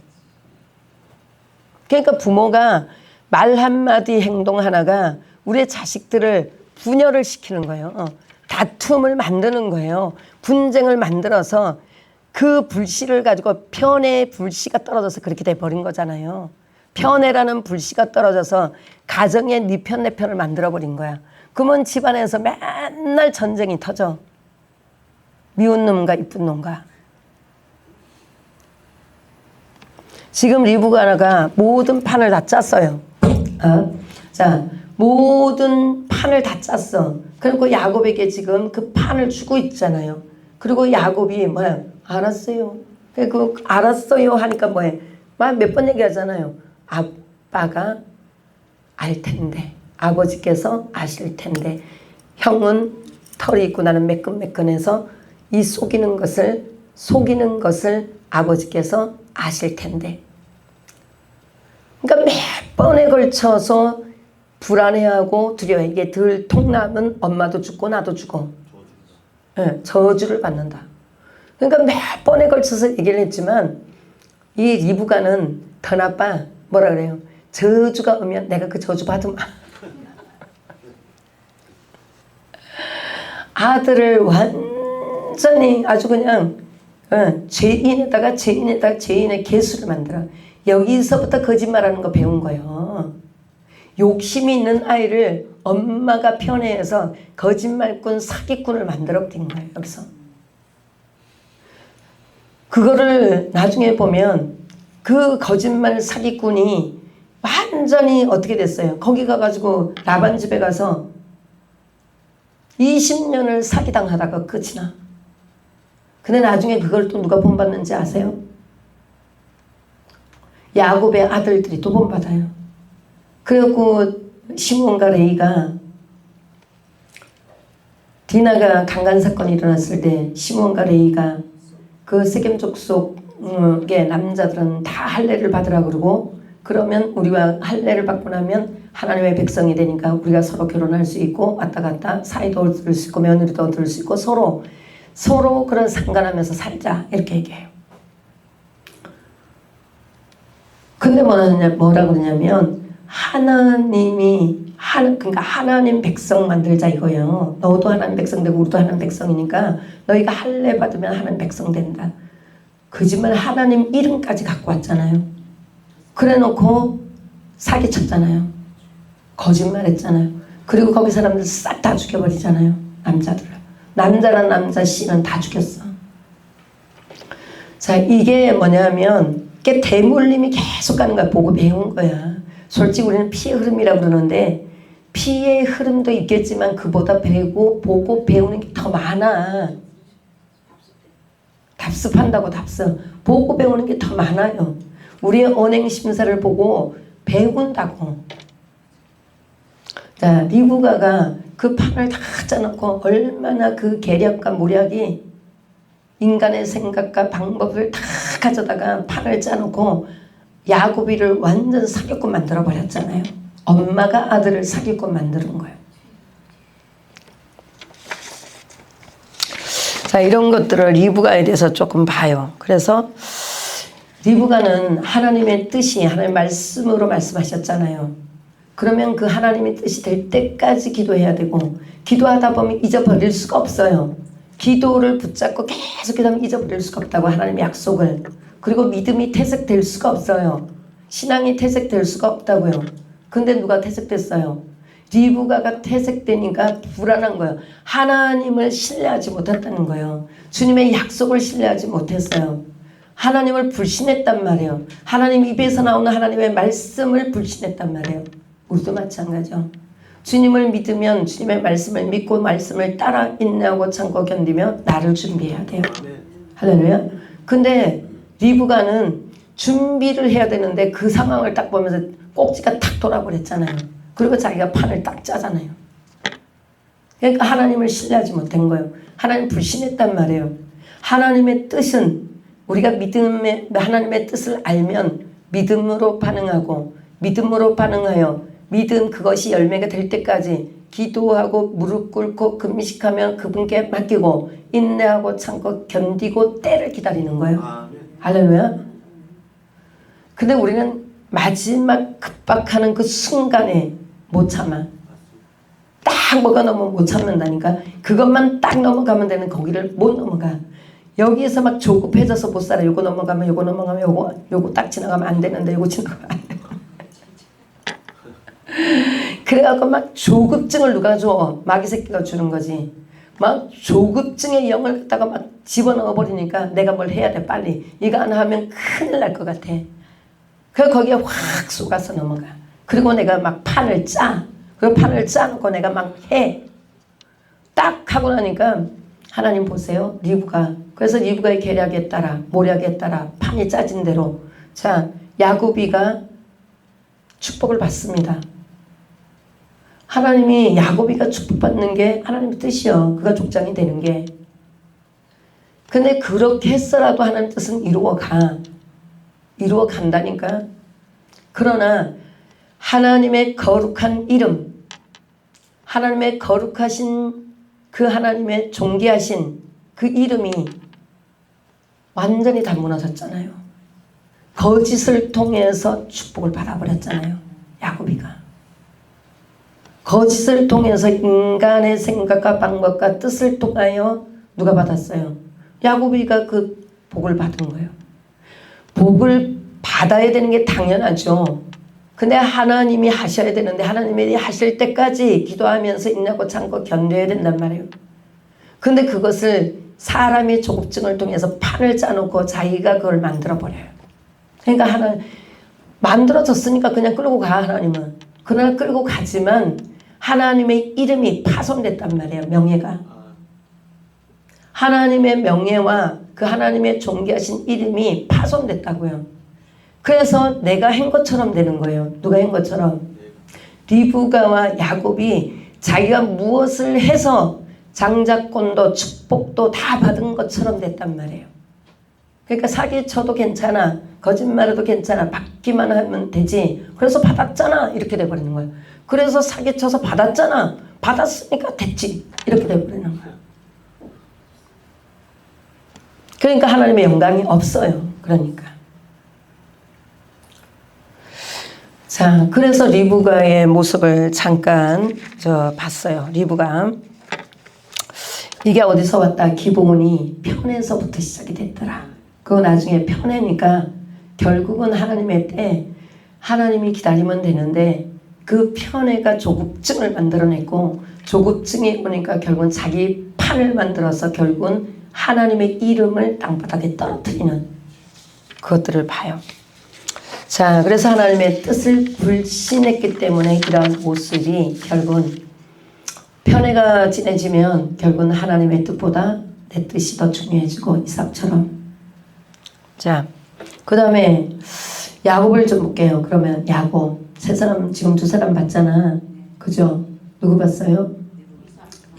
그러니까 부모가 말 한마디 행동 하나가 우리의 자식들을 분열을 시키는 거예요. 다툼을 만드는 거예요. 분쟁을 만들어서 그 불씨를 가지고 편의 불씨가 떨어져서 그렇게 돼버린 거잖아요. 편애라는 불씨가 떨어져서 가정에 네 편 내 편을 만들어버린 거야. 그러면 집안에서 맨날 전쟁이 터져. 미운 놈과 이쁜 놈과. 지금 리브가가 모든 판을 다 짰어요. 자, 모든 판을 다 짰어. 그리고 야곱에게 지금 그 판을 주고 있잖아요. 그리고 야곱이 뭐야? 알았어요. 그 알았어요 하니까 뭐해? 몇 번 얘기하잖아요. 아빠가 알 텐데, 아버지께서 아실 텐데, 형은 털이 있고 나는 매끈매끈해서 이 속이는 것을 아버지께서 아실 텐데. 그러니까 몇 번에 걸쳐서 불안해하고 두려워해. 이게 들통나면 엄마도 죽고 나도 죽어. 네, 저주를 받는다. 그러니까 몇 번에 걸쳐서 얘기를 했지만 이 리브가는 더 나빠. 뭐라 그래요? 저주가 오면 내가 그 저주 받으면 아들을 완전히 아주 그냥 죄인에다가 죄인의 개수를 만들어. 여기서부터 거짓말하는 거 배운 거예요. 욕심이 있는 아이를 엄마가 편애해서 거짓말꾼 사기꾼을 만들어버린 거예요. 여기서. 그거를 나중에 보면 그 거짓말 사기꾼이 완전히 어떻게 됐어요? 거기 가가지고 라반 집에 가서 20년을 사기당하다가 끝이 나. 근데 나중에 그걸 또 누가 본받는지 아세요? 야곱의 아들들이 또 본받아요. 그래갖고 시므온과 레이가 디나가 강간 사건이 일어났을 때 시므온과 레이가 그 세겜 족속의 남자들은 다 할례를 받으라 그러고, 그러면 우리와 할례를 받고 나면 하나님의 백성이 되니까 우리가 서로 결혼할 수 있고 왔다 갔다 사이도 얻을 수 있고 며느리도 얻을 수 있고 서로 그런 상관하면서 살자 이렇게 얘기해요. 근데 뭐라 그러냐면 그러니까 하나님 백성 만들자 이거예요. 너도 하나님 백성 되고 우리도 하나님 백성이니까 너희가 할례 받으면 하나님 백성 된다. 거짓말 하나님 이름까지 갖고 왔잖아요. 그래 놓고 사기쳤잖아요. 거짓말했잖아요. 그리고 거기 사람들 싹 다 죽여버리잖아요. 남자들을. 남자란 남자 씨는 다 죽였어. 자, 이게 뭐냐면 이게 대물림이 계속 가는 거야. 보고 배운 거야. 솔직히 우리는 피의 흐름이라고 그러는데 피의 흐름도 있겠지만 그보다 보고 배우는 게 더 많아. 답습한다고 답습. 보고 배우는 게 더 많아요. 우리의 언행 심사를 보고 배운다고. 자, 리브가가 그 판을 다 짜놓고 얼마나 그 계략과 모략이 인간의 생각과 방법을 다 가져다가 판을 짜놓고 야곱이를 완전 사기꾼 만들어 버렸잖아요. 엄마가 아들을 사기꾼 만드는 거예요. 자, 이런 것들을 리브가에 대해서 조금 봐요. 그래서 리브가는 하나님의 뜻이 하나님의 말씀으로 말씀하셨잖아요. 그러면 그 하나님의 뜻이 될 때까지 기도해야 되고, 기도하다 보면 잊어버릴 수가 없어요. 기도를 붙잡고 계속 기도하면 잊어버릴 수가 없다고, 하나님의 약속을. 그리고 믿음이 퇴색될 수가 없어요. 신앙이 퇴색될 수가 없다고요. 근데 누가 퇴색됐어요? 리브가가 퇴색되니까 불안한 거예요. 하나님을 신뢰하지 못했다는 거예요. 주님의 약속을 신뢰하지 못했어요. 하나님을 불신했단 말이에요. 하나님 입에서 나오는 하나님의 말씀을 불신했단 말이에요. 우리도 마찬가지죠. 주님을 믿으면 주님의 말씀을 믿고 말씀을 따라 인내하고 참고 견디며 나를 준비해야 돼요. 할렐루야. 근데 리브가는 준비를 해야 되는데 그 상황을 딱 보면서 꼭지가 탁 돌아버렸잖아요. 그리고 자기가 판을 딱 짜잖아요. 그러니까 하나님을 신뢰하지 못한 거예요. 하나님 불신했단 말이에요. 하나님의 뜻은 우리가 하나님의 뜻을 알면 믿음으로 반응하고 믿음으로 반응하여 믿음 그것이 열매가 될 때까지 기도하고 무릎 꿇고 금식하며 그분께 맡기고 인내하고 참고 견디고 때를 기다리는 거예요. 할렐루야. 근데 우리는 마지막 급박하는 그 순간에 못 참아. 딱 뭐가 넘으면 못 참는다니까. 그것만 딱 넘어가면 되는 거기를 못 넘어가. 여기에서 막 조급해져서 못 살아. 요거 넘어가면 요거 딱 지나가면 안 되는데 요거 지나가면 안 되는데. 그래갖고 막 조급증을 누가 줘? 마귀 새끼가 주는 거지. 막 조급증의 영을 갖다가 막 집어넣어 버리니까 내가 뭘 해야 돼 빨리. 이거 안 하면 큰일 날 것 같아. 그래서 거기에 확 쏘가서 넘어가. 그리고 내가 막 판을 짜. 그 판을 짜놓고 내가 막 해. 딱 하고 나니까 하나님 보세요. 리브가. 그래서 리브가의 계략에 따라 모략에 따라 판이 짜진 대로 자 야곱이가 축복을 받습니다. 하나님이 야곱이가 축복받는 게 하나님의 뜻이요. 그가 족장이 되는 게. 근데 그렇게 했어라도 하나님 뜻은 이루어 간다니까. 그러나 하나님의 거룩한 이름, 하나님의 거룩하신 그 하나님의 존귀하신 그 이름이 완전히 다 무너졌잖아요. 거짓을 통해서 축복을 받아버렸잖아요. 야곱이가. 거짓을 통해서 인간의 생각과 방법과 뜻을 통하여 누가 받았어요? 야곱이가 그 복을 받은 거예요. 복을 받아야 되는 게 당연하죠. 근데 하나님이 하셔야 되는데 하나님이 하실 때까지 기도하면서 인내하고 참고 견뎌야 된단 말이에요. 근데 그것을 사람의 조급증을 통해서 판을 짜놓고 자기가 그걸 만들어버려요. 그러니까 만들어졌으니까 그냥 끌고 가 하나님은. 그러나 끌고 가지만 하나님의 이름이 파손됐단 말이에요. 명예가. 하나님의 명예와 그 하나님의 존귀하신 이름이 파손됐다고요. 그래서 내가 한 것처럼 되는 거예요. 누가 한 것처럼. 리브가와 야곱이 자기가 무엇을 해서 장자권도 축복도 다 받은 것처럼 됐단 말이에요. 그러니까 사기쳐도 괜찮아. 거짓말해도 괜찮아. 받기만 하면 되지. 그래서 받았잖아. 이렇게 돼버리는 거예요. 그래서 사기쳐서 받았잖아. 받았으니까 됐지. 이렇게 돼버리는 거예요. 그러니까 하나님의 영광이 없어요. 그러니까. 자, 그래서 리브가의 모습을 잠깐 봤어요. 리브가. 이게 어디서 왔다? 기본이 편에서부터 시작이 됐더라. 그거 나중에 편에니까 결국은 하나님의 때 하나님이 기다리면 되는데 그 편에가 조급증을 만들어냈고 조급증이 오니까 결국은 자기 판을 만들어서 결국은 하나님의 이름을 땅바닥에 떨어뜨리는 그것들을 봐요. 자, 그래서 하나님의 뜻을 불신했기 때문에 이러한 모습이 결국은 편애가 진해지면 결국은 하나님의 뜻보다 내 뜻이 더 중요해지고 이삭처럼. 자, 그 다음에 야곱을 좀 볼게요. 그러면 야곱 세 사람 지금 두 사람 봤잖아. 그죠? 누구 봤어요?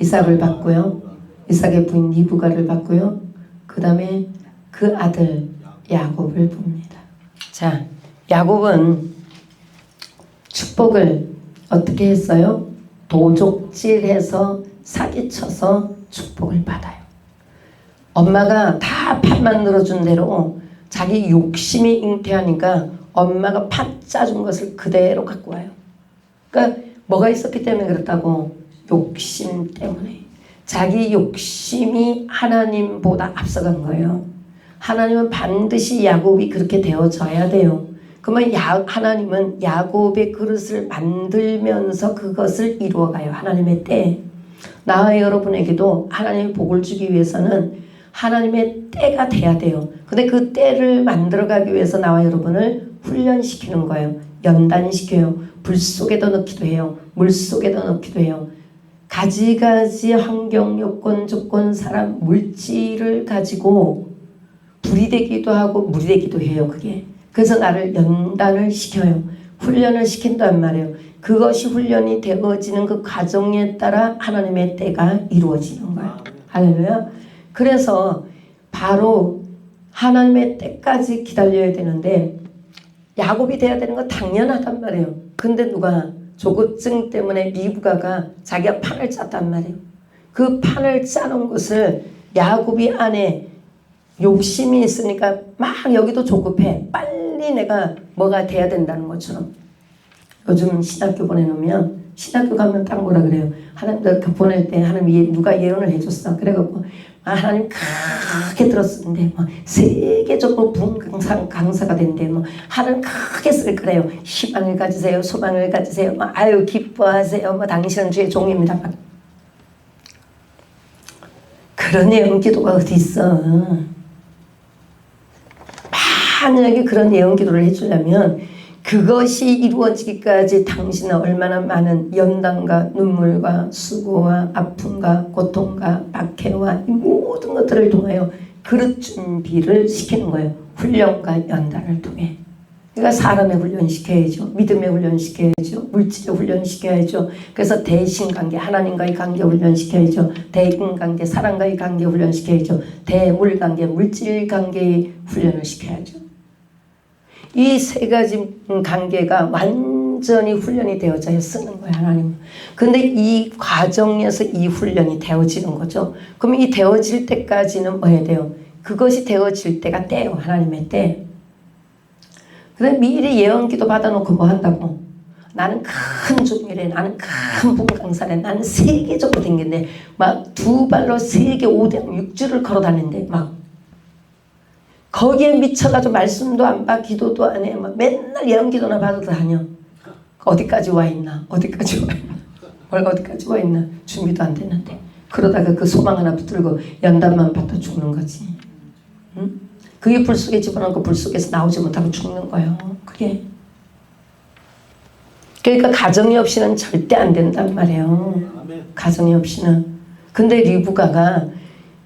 이삭을 봤고요. 이삭의 부인 리브가를 봤고요. 그 다음에 그 아들 야곱을 봅니다. 자, 야곱은 축복을 어떻게 했어요? 도적질해서 사기쳐서 축복을 받아요. 엄마가 다 판 만들어준 대로 자기 욕심이 잉태하니까 엄마가 판 짜준 것을 그대로 갖고 와요. 그러니까 뭐가 있었기 때문에 그렇다고? 욕심 때문에. 자기 욕심이 하나님보다 앞서간 거예요. 하나님은 반드시 야곱이 그렇게 되어져야 돼요. 그러면 하나님은 야곱의 그릇을 만들면서 그것을 이루어가요. 하나님의 때. 나와 여러분에게도 하나님의 복을 주기 위해서는 하나님의 때가 돼야 돼요. 근데 그 때를 만들어가기 위해서 나와 여러분을 훈련시키는 거예요. 연단시켜요. 불 속에도 넣기도 해요. 물 속에도 넣기도 해요. 가지가지 환경, 요건, 조건, 사람, 물질을 가지고 불이 되기도 하고 물이 되기도 해요. 그게. 그래서 나를 연단을 시켜요. 훈련을 시킨단 말이에요. 그것이 훈련이 되어지는 그 과정에 따라 하나님의 때가 이루어지는 거예요. 할렐루야. 그래서 바로 하나님의 때까지 기다려야 되는데 야곱이 돼야 되는 건 당연하단 말이에요. 근데 누가 조급증 때문에 리브가가 자기가 판을 짰단 말이에요. 그 판을 짜놓은 것을 야곱이 안에 욕심이 있으니까 막 여기도 조급해. 빨리 내가 뭐가 돼야 된다는 것처럼. 요즘 신학교 보내놓으면 신학교 가면 딱 뭐라 그래요. 하나님 보낼 때 하나님 누가 예언을 해줬어. 그래갖고 하나님 크게 들었는데 뭐 세계적으로 부흥 강사가 된대. 뭐 하나님 크게 쓸 거래요. 희망을 가지세요. 소망을 가지세요. 뭐 아유 기뻐하세요. 뭐 당신은 주의 종입니다. 막. 그런 예언 기도가 어디 있어. 만약에 그런 예언 기도를 해주려면 그것이 이루어지기까지 당신은 얼마나 많은 연단과 눈물과 수고와 아픔과 고통과 박해와 이 모든 것들을 통하여 그릇 준비를 시키는 거예요. 훈련과 연단을 통해. 그러니까 사람의 훈련시켜야죠. 믿음의 훈련시켜야죠. 물질의 훈련시켜야죠. 그래서 대신관계, 하나님과의 관계 훈련시켜야죠. 대인관계, 사람과의 관계 훈련시켜야죠. 대물관계, 물질관계의 훈련을 시켜야죠. 이 세 가지 관계가 완전히 훈련이 되어져야 쓰는 거예요, 하나님. 근데 이 과정에서 이 훈련이 되어지는 거죠. 그럼 이 되어질 때까지는 뭐 해야 돼요? 그것이 되어질 때가 때요, 하나님의 때. 그래 미리 예언기도 받아놓고 뭐 한다고? 나는 큰 종이래, 나는 큰 bun강사래, 나는 세계적으로 댕긴데 막 두 발로 세계 5대 6주를 걸어 다닌대. 막 거기에 미쳐가지고 말씀도 안 봐, 기도도 안 해. 막 맨날 예언기도나 받아도 다녀. 어디까지 와 있나? 어디까지 와 있나? 어디까지 와 있나? 준비도 안 됐는데. 그러다가 그 소망 하나 붙들고 연단만 받다 죽는 거지. 응? 그게 불 속에 집어넣고 불 속에서 나오지 못하고 죽는 거예요. 그게. 그러니까 가정이 없이는 절대 안 된단 말이에요. 가정이 없이는. 근데 리브가가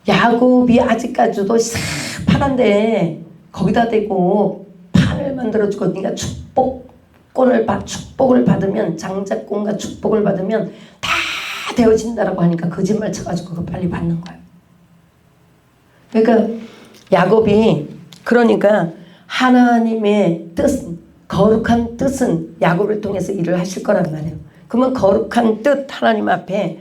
야곱이 아직까지도 새파란데 거기다 대고 판을 만들어주고 네가 축복을 받으면 장자권과 축복을 받으면 다 되어진다라고 하니까 거짓말 쳐가지고 그거 빨리 받는 거예요. 그러니까 야곱이 그러니까 하나님의 뜻은 거룩한 뜻은 야곱을 통해서 일을 하실 거란 말이에요. 그러면 거룩한 뜻 하나님 앞에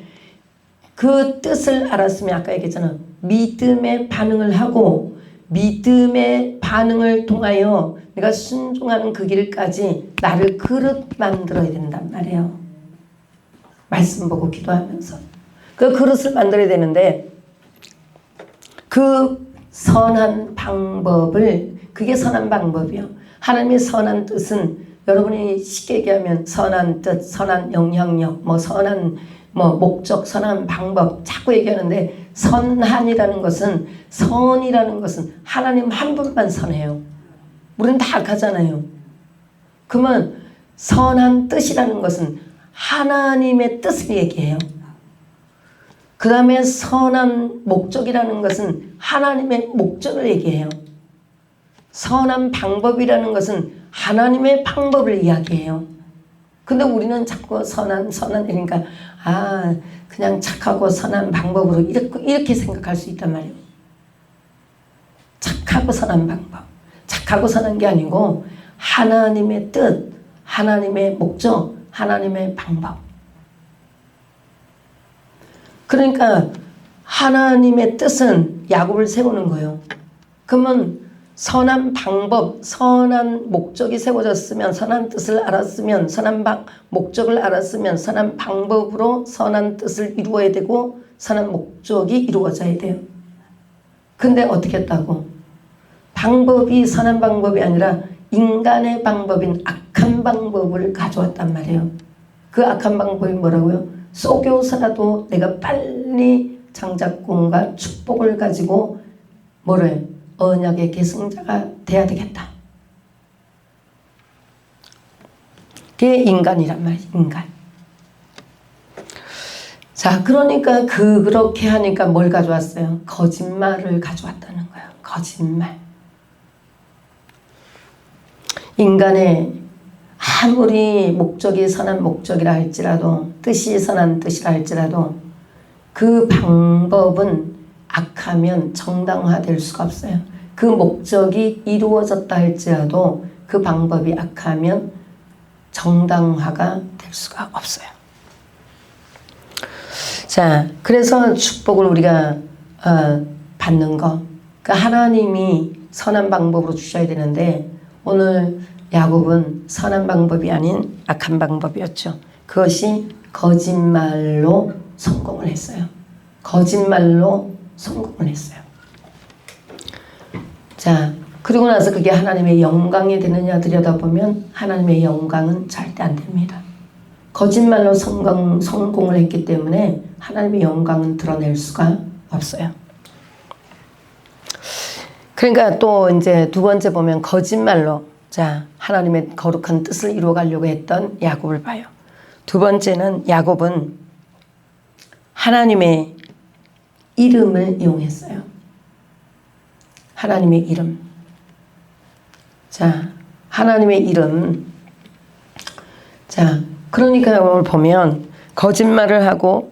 그 뜻을 알았으면 아까 얘기했잖아. 믿음의 반응을 하고 믿음의 반응을 통하여 내가 순종하는 그 길까지 나를 그릇 만들어야 된단 말이에요. 말씀 보고 기도하면서. 그 그릇을 만들어야 되는데 그 선한 방법을 그게 선한 방법이요. 하나님의 선한 뜻은 여러분이 쉽게 얘기하면 선한 뜻, 선한 영향력, 뭐 선한 목적, 선한 방법 자꾸 얘기하는데 선한이라는 것은 선이라는 것은 하나님 한 분만 선해요. 우리는 다 악하잖아요. 그러면 선한 뜻이라는 것은 하나님의 뜻을 얘기해요. 그 다음에 선한 목적이라는 것은 하나님의 목적을 얘기해요. 선한 방법이라는 것은 하나님의 방법을 이야기해요. 근데 우리는 자꾸 선한 그러니까 그냥 착하고 선한 방법으로 이렇게 생각할 수 있단 말이에요. 착하고 선한 방법. 착하고 선한 게 아니고 하나님의 뜻, 하나님의 목적, 하나님의 방법. 그러니까 하나님의 뜻은 야곱을 세우는 거예요. 그러면 선한 방법, 선한 목적이 세워졌으면, 선한 뜻을 알았으면, 선한 목적을 알았으면 선한 방법으로 선한 뜻을 이루어야 되고 선한 목적이 이루어져야 돼요. 근데 어떻게 했다고? 방법이 선한 방법이 아니라 인간의 방법인 악한 방법을 가져왔단 말이에요. 그 악한 방법이 뭐라고요? 속여서라도 내가 빨리 장자권과 축복을 가지고 뭐래요? 언약의 계승자가 돼야 되겠다. 그게 인간이란 말이에요. 인간. 자, 그러니까 그렇게 하니까 뭘 가져왔어요? 거짓말을 가져왔다는 거예요. 거짓말. 인간의 아무리 목적이 선한 목적이라 할지라도 뜻이 선한 뜻이라 할지라도 그 방법은 악한 악하면 정당화될 수가 없어요. 그 목적이 이루어졌다 할지라도 그 방법이 악하면 정당화가 될 수가 없어요. 자, 그래서 축복을 우리가 받는 거, 그 하나님이 선한 방법으로 주셔야 되는데 오늘 야곱은 선한 방법이 아닌 악한 방법이었죠. 그것이 거짓말로 성공을 했어요. 거짓말로 성공을 했어요. 자, 그리고 나서 그게 하나님의 영광이 되느냐 들여다보면 하나님의 영광은 절대 안 됩니다. 거짓말로 성공을 했기 때문에 하나님의 영광은 드러낼 수가 없어요. 그러니까 또 이제 두 번째 보면 거짓말로 자 하나님의 거룩한 뜻을 이루어가려고 했던 야곱을 봐요. 두 번째는 야곱은 하나님의 이름을 이용했어요. 하나님의 이름. 자, 하나님의 이름. 자, 그러니까 오늘 보면 거짓말을 하고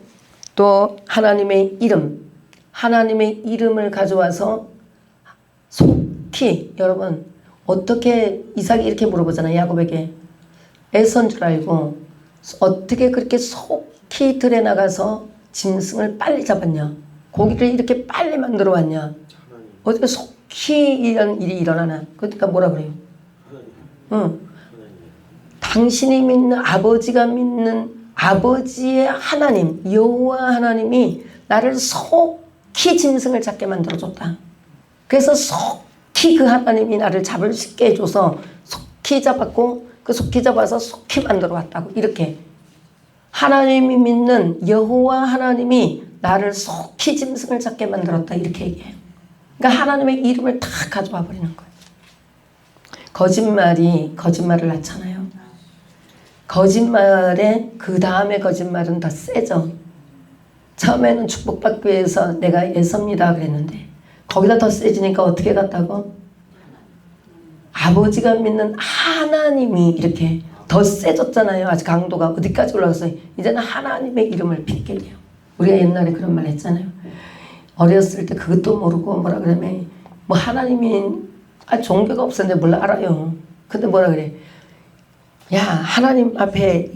또 하나님의 이름, 하나님의 이름을 가져와서 속히 여러분 어떻게 이삭이 이렇게 물어보잖아요. 야곱에게 에서인 줄 알고 어떻게 그렇게 속히 들에 나가서 짐승을 빨리 잡았냐, 고기를 이렇게 빨리 만들어 왔냐, 어떻게 속히 이런 일이 일어나나. 그러니까 뭐라 그래요? 응. 당신이 믿는 아버지가 믿는 아버지의 하나님 여호와 하나님이 나를 속히 짐승을 잡게 만들어줬다. 그래서 속히 그 하나님이 나를 잡을 수 있게 해줘서 속히 잡았고 그 속히 잡아서 속히 만들어 왔다고. 이렇게 하나님이 믿는 여호와 하나님이 나를 속히 짐승을 잡게 만들었다. 이렇게 얘기해요. 그러니까 하나님의 이름을 다 가져와 버리는 거예요. 거짓말이 거짓말을 낳잖아요. 거짓말에 그 다음에 거짓말은 더 세죠. 처음에는 축복받기 위해서 내가 애섭니다 그랬는데 거기다 더 세지니까 어떻게 갔다고? 아버지가 믿는 하나님이 이렇게 더 세졌잖아요. 아주 강도가 어디까지 올라갔어요. 이제는 하나님의 이름을 빚게 돼요. 우리가 옛날에 그런 말 했잖아요. 어렸을 때 그것도 모르고 뭐라 그러면 뭐 하나님이 종교가 없었는데 뭘 알아요. 근데 뭐라 그래? 야, 하나님 앞에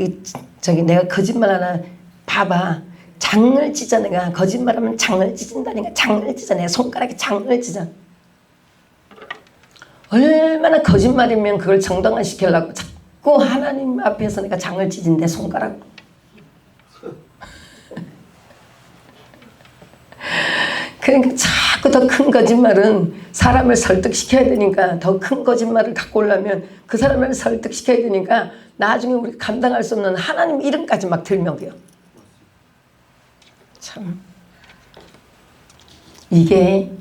저기 내가 거짓말 하나 봐봐. 장을 찢어. 내가 거짓말하면 장을 찢는다니까. 장을 찢어. 내가 손가락에 장을 찢어. 얼마나 거짓말이면 그걸 정당화시키려고 자꾸 하나님 앞에서 내가 장을 찢은데 손가락. 그러니까 자꾸 더 큰 거짓말은 사람을 설득시켜야 되니까 더 큰 거짓말을 갖고 오려면 그 사람을 설득시켜야 되니까 나중에 우리 감당할 수 없는 하나님 이름까지 막 들먹여. 참 이게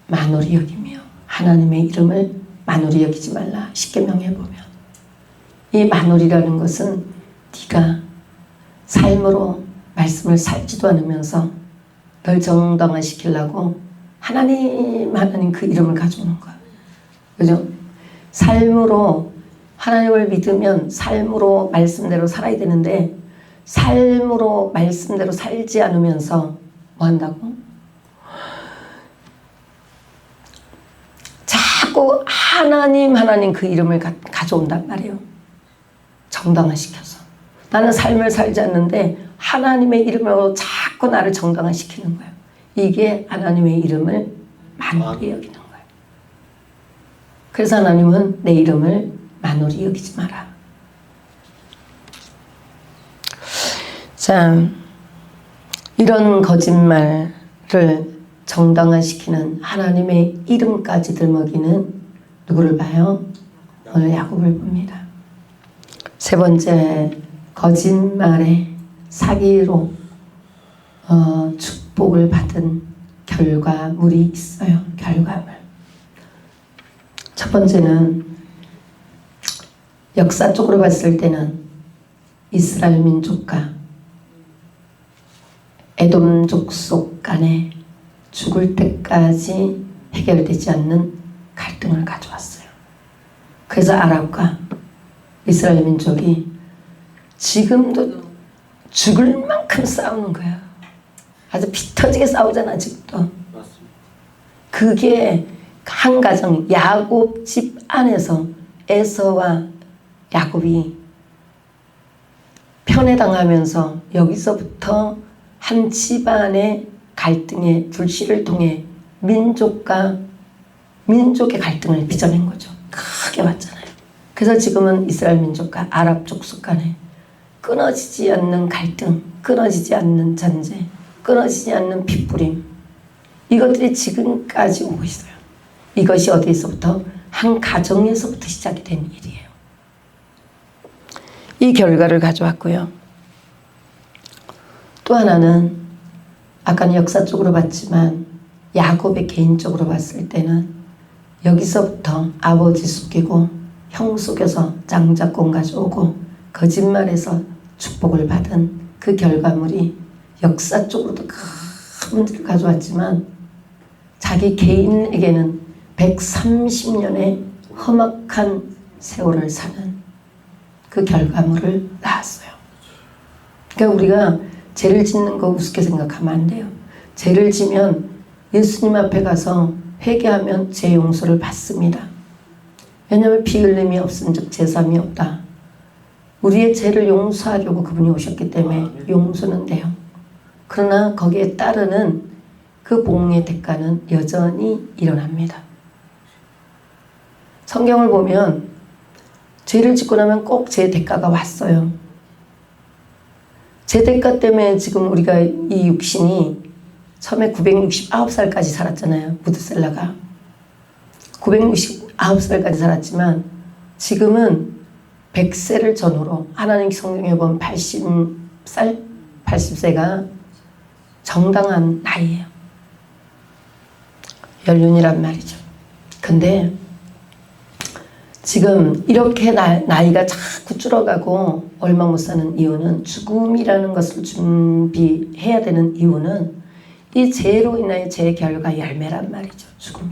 만홀히 여기며 하나님의 이름을 만홀히 여기지 말라. 십계명에 보면 이 만홀이라는 것은 네가 삶으로 말씀을 살지도 않으면서 널 정당화시키려고 하나님 그 이름을 가져오는 거야. 그죠? 삶으로 하나님을 믿으면 삶으로 말씀대로 살아야 되는데 삶으로 말씀대로 살지 않으면서 뭐 한다고? 자꾸 하나님 그 이름을 가져온단 말이에요. 정당화시켜서. 나는 삶을 살지 않는데 하나님의 이름으로 자꾸 나를 정당화시키는 거예요. 이게 하나님의 이름을 만홀히 여기는 거예요. 그래서 하나님은 내 이름을 만홀히 여기지 마라. 자, 이런 거짓말을 정당화시키는 하나님의 이름까지 들먹이는 누구를 봐요? 오늘 야곱을 봅니다. 세 번째, 거짓말에 사기로 축복을 받은 결과물이 있어요. 결과물. 첫 번째는 역사적으로 봤을 때는 이스라엘 민족과 에돔 족속 간에 죽을 때까지 해결되지 않는 갈등을 가져왔어요. 그래서 아랍과 이스라엘 민족이 지금도 죽을 만큼 싸우는 거야. 아주 피 터지게 싸우잖아 지금도. 그게 한 가정 야곱 집 안에서 에서와 야곱이 편애당하면서 여기서부터 한 집안의 갈등의 불씨를 통해 민족의 갈등을 빚어낸 거죠. 크게 왔잖아요. 그래서 지금은 이스라엘 민족과 아랍 족속 간에 끊어지지 않는 갈등, 끊어지지 않는 전쟁, 끊어지지 않는 핏부림, 이것들이 지금까지 오고 있어요. 이것이 어디에서부터? 한 가정에서부터 시작이 된 일이에요. 이 결과를 가져왔고요. 또 하나는 아까는 역사적으로 봤지만 야곱의 개인적으로 봤을 때는 여기서부터 아버지 속이고 형 속여서 장자권 가져오고 거짓말해서 축복을 받은 그 결과물이 역사적으로도 큰 문제를 가져왔지만 자기 개인에게는 130년의 험악한 세월을 사는 그 결과물을 낳았어요. 그러니까 우리가 죄를 짓는 거 우습게 생각하면 안 돼요. 죄를 지면 예수님 앞에 가서 회개하면 죄 용서를 받습니다. 왜냐하면 피 흘림이 없은즉 제삼이 없다. 우리의 죄를 용서하려고 그분이 오셨기 때문에 용서는 돼요. 그러나 거기에 따르는 그 봉의 대가는 여전히 일어납니다. 성경을 보면 죄를 짓고 나면 꼭 제 대가가 왔어요. 제 대가 때문에 지금 우리가 이 육신이 처음에 969살까지 살았잖아요. 무드셀라가 969살까지 살았지만 지금은 100세를 전후로 하나님 성경에 보면 80세가 정당한 나이예요. 연륜이란 말이죠. 근데 지금 이렇게 나이가 자꾸 줄어가고 얼마 못 사는 이유는 죽음이라는 것을 준비해야 되는 이유는 이 죄로 인하여 죄의 결과 열매란 말이죠. 죽음이.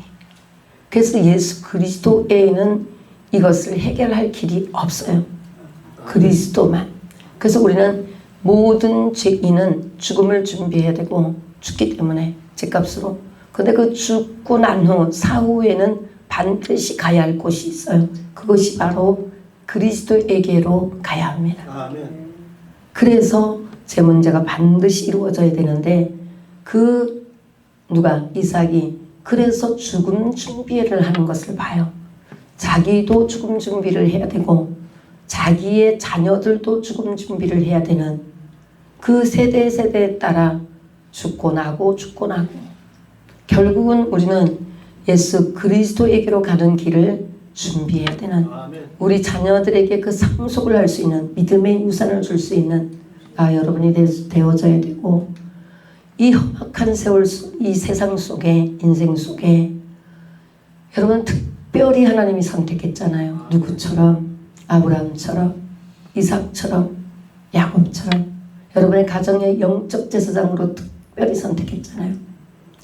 그래서 예수 그리스도에는 이것을 해결할 길이 없어요. 그리스도만. 그래서 우리는 모든 죄인은 죽음을 준비해야 되고 죽기 때문에 죄값으로. 근데 그 죽고 난 후 사후에는 반드시 가야 할 곳이 있어요. 그것이 바로 그리스도에게로 가야 합니다. 아멘. 그래서 제 문제가 반드시 이루어져야 되는데 이삭이 그래서 죽음 준비를 하는 것을 봐요. 자기도 죽음 준비를 해야 되고 자기의 자녀들도 죽음 준비를 해야 되는 그 세대에 따라 죽고 나고 결국은 우리는 예수 그리스도에게로 가는 길을 준비해야 되는 우리 자녀들에게 그 상속을 할 수 있는 믿음의 유산을 줄 수 있는 여러분이 되어져야 되고 이 험악한 세월 이 세상 속에 인생 속에 여러분 특별히 하나님이 선택했잖아요. 누구처럼? 아브라함처럼 이삭처럼 야곱처럼 여러분의 가정의 영적 제사장으로 특별히 선택했잖아요.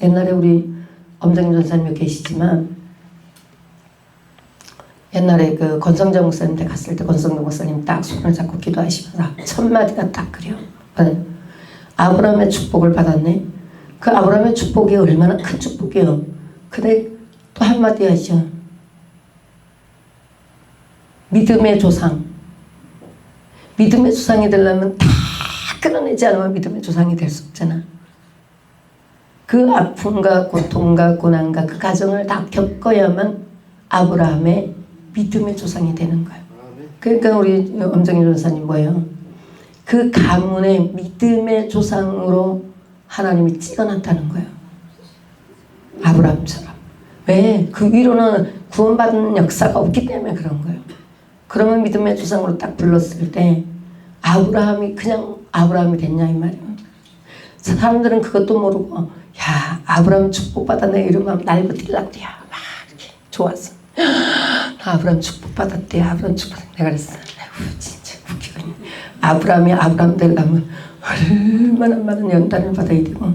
옛날에 우리 엄정임 전사님이 계시지만 옛날에 그 권성정 목사님한테 갔을 때 권성정 목사님 딱 손을 잡고 기도하시면서 첫 마디가 딱 그래요. 아브라함의 축복을 받았네. 그 아브라함의 축복이 얼마나 큰 축복이에요. 근데 또 한마디 하죠. 믿음의 조상. 믿음의 조상이 되려면 다 끊어내지 않으면 믿음의 조상이 될 수 없잖아. 그 아픔과 고통과 고난과 그 가정을 다 겪어야만 아브라함의 믿음의 조상이 되는 거예요. 그러니까 우리 엄정희 전사님 뭐예요? 그 가문의 믿음의 조상으로 하나님이 찍어놨다는 거예요. 아브라함처럼. 왜? 그 위로는 구원받은 역사가 없기 때문에 그런 거예요. 그러면 믿음의 조상으로 딱 불렀을 때 아브라함이 그냥 아브라함이 됐냐 이 말이에요. 사람들은 그것도 모르고 야 아브라함 축복받았네 이러면 날고 뛸락대야 막 이렇게 좋았어. 아브라함 축복받았대. 아브라함 축복받았대. 내가 그랬어. 아이고 진짜 웃기거든. 아브라함이 아브라함 되려면 얼마나 많은 연단을 받아야 되고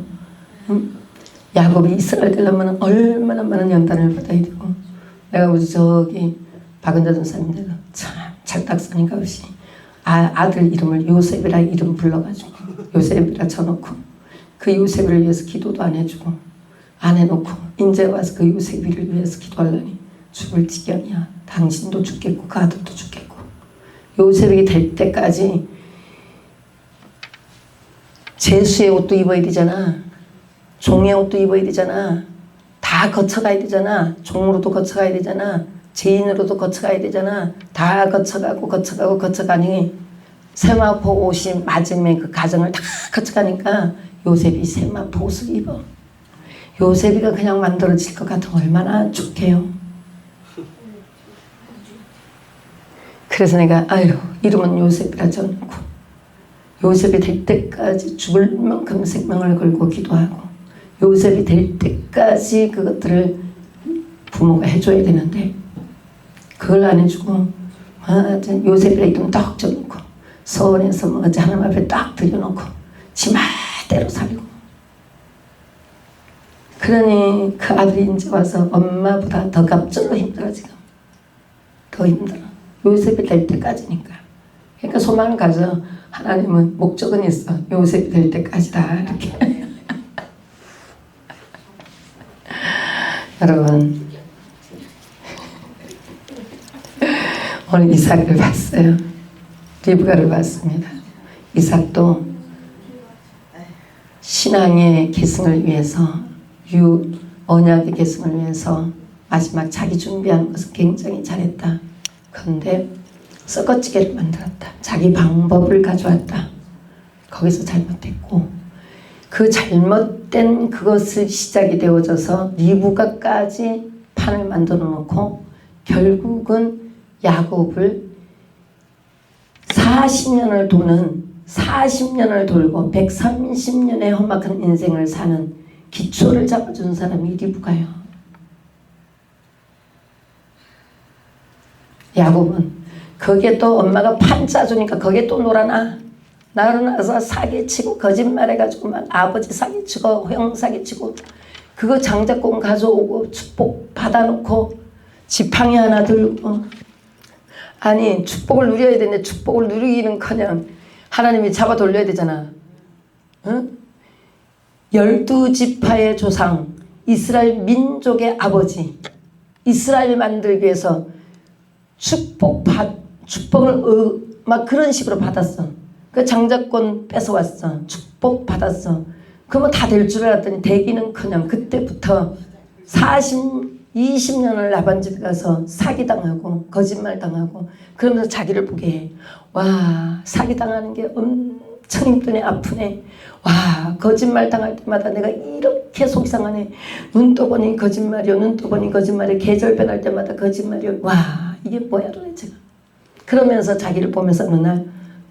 야곱이 이스라엘 되려면 얼마나 많은 연단을 받아야 되고 내가 우리 저기 박은자 전사님들 참 찰떡선인가 없이 아들 이름을 요셉이라 이름 불러가지고 요셉이라 쳐놓고 그 요셉을 위해서 기도도 안 해주고 안 해놓고 이제 와서 그 요셉이를 위해서 기도하려니 죽을 지경이야. 당신도 죽겠고 그 아들도 죽겠고. 요셉이 될 때까지 제수의 옷도 입어야 되잖아. 종의 옷도 입어야 되잖아. 다 거쳐가야 되잖아. 종으로도 거쳐가야 되잖아. 죄인으로도 거쳐가야 되잖아. 다 거쳐가니 세마포 옷이 맞으면 그 가정을 다 거쳐가니까 요셉이 세마포 옷을 입어. 요셉이가 그냥 만들어질 것 같으면 얼마나 좋게요. 그래서 내가 아유 이름은 요셉이라 정하고 요셉이 될 때까지 죽을 만큼 생명을 걸고 기도하고 요셉이 될 때까지 그것들을 부모가 해줘야 되는데 그걸 안 해주고 요셉이라 이름 딱 적어놓고 서원에서 뭐 하나님 앞에 딱 들여놓고 지 말대로 살고 그러니 그 아들이 이제 와서 엄마보다 더 갑절로 힘들어 지금. 더 힘들어. 요셉이 될 때까지니까. 그러니까 소망을 가져. 하나님은 목적은 있어. 요셉이 될 때까지다. 이렇게. 여러분 오늘 이삭을 봤어요. 리브가를 봤습니다. 이삭도 신앙의 계승을 위해서 언약의 계승을 위해서 마지막 자기 준비하는 것을 굉장히 잘했다. 그런데 썩어지게를 만들었다. 자기 방법을 가져왔다. 거기서 잘못했고 그 잘못된 그것을 시작이 되어져서 리브가까지 판을 만들어 놓고 결국은 야곱을 40년을 돌고 130년의 험악한 인생을 사는 기초를 잡아준 사람이 리브가요. 야곱은 거기에 또 엄마가 판 짜주니까 거기에 또 놀아나. 나서 사기치고 거짓말해가지고 막 아버지 사기치고 형 사기치고 그거 장작공 가져오고 축복 받아놓고 지팡이 하나 들고 아니 축복을 누려야 되는데 축복을 누리기는커녕 하나님이 잡아 돌려야 되잖아. 응? 12지파의 조상 이스라엘 민족의 아버지 이스라엘 만들기 위해서 축복을 막 그런 식으로 받았어. 그 장자권 뺏어왔어. 축복 받았어. 그러면 다 될 줄 알았더니 되기는커녕 그때부터 20년을 라반 집에 가서 사기당하고 거짓말당하고 그러면서 자기를 보게 해. 와 사기당하는 게 엄청 힘드네 아프네. 와 거짓말 당할 때마다 내가 이렇게 속상하네. 눈 떠보니 거짓말이요. 눈 떠보니 거짓말이요. 계절 변할 때마다 거짓말이요. 와 이게 뭐야 도대체. 그러면서 자기를 보면서 어느 날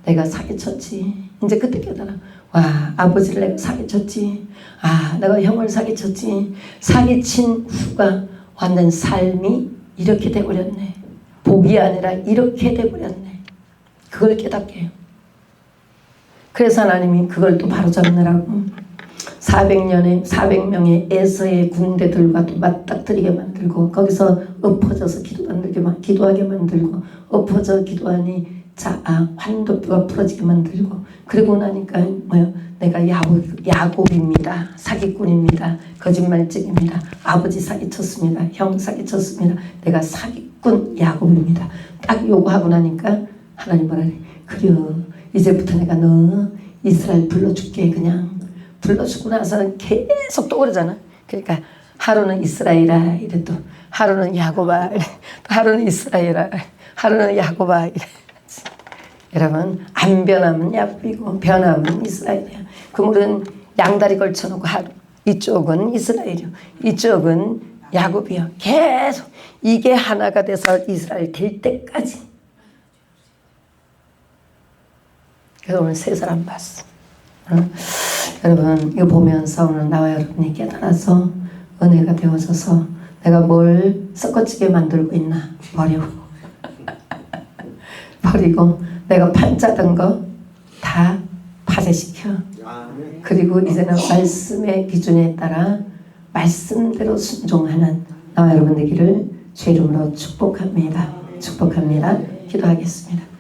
내가 사기쳤지. 이제 그때 깨달아. 와 아버지를 내가 사기쳤지. 아 내가 형을 사기쳤지. 사기친 후가 완전 삶이 이렇게 돼버렸네. 복이 아니라 이렇게 돼버렸네. 그걸 깨닫게 해요. 그래서 하나님이 그걸 또 바로잡느라고 400명의 에서의 군대들과 또 맞닥뜨리게 만들고 거기서 엎어져서 기도하게 만들고 엎어져 기도하니 환도뼈가 부러지게 만들고 그러고 나니까 뭐요? 내가 야곱입니다. 사기꾼입니다. 거짓말쟁입니다. 아버지 사기쳤습니다. 형 사기쳤습니다. 내가 사기꾼 야곱입니다. 딱 요구하고 나니까 하나님 뭐라 그래? 그래요. 이제부터 내가 너 이스라엘 불러줄게. 그냥 불러주고 나서는 계속 또 그러잖아. 그러니까 하루는 이스라엘아 이래 또 하루는 야곱아 이래 또 하루는 이스라엘아 하루는 야곱아 이래. 여러분 안 변하면 야곱이고 변하면 이스라엘이야. 그물은 양다리 걸쳐놓고 하루 이쪽은 이스라엘이요 이쪽은 야곱이요. 계속 이게 하나가 돼서 이스라엘 될 때까지. 그래서 오늘 세 사람 봤어. 여러분 이거 보면서 오늘 나와 여러분이 깨달아서 은혜가 되어져서 내가 뭘 썩어지게 만들고 있나 버리고 내가 판짜던 거 다 파쇄시켜. 그리고 이제는 말씀의 기준에 따라 말씀대로 순종하는 나와 여러분 되기를 주의 이름으로 축복합니다. 기도하겠습니다.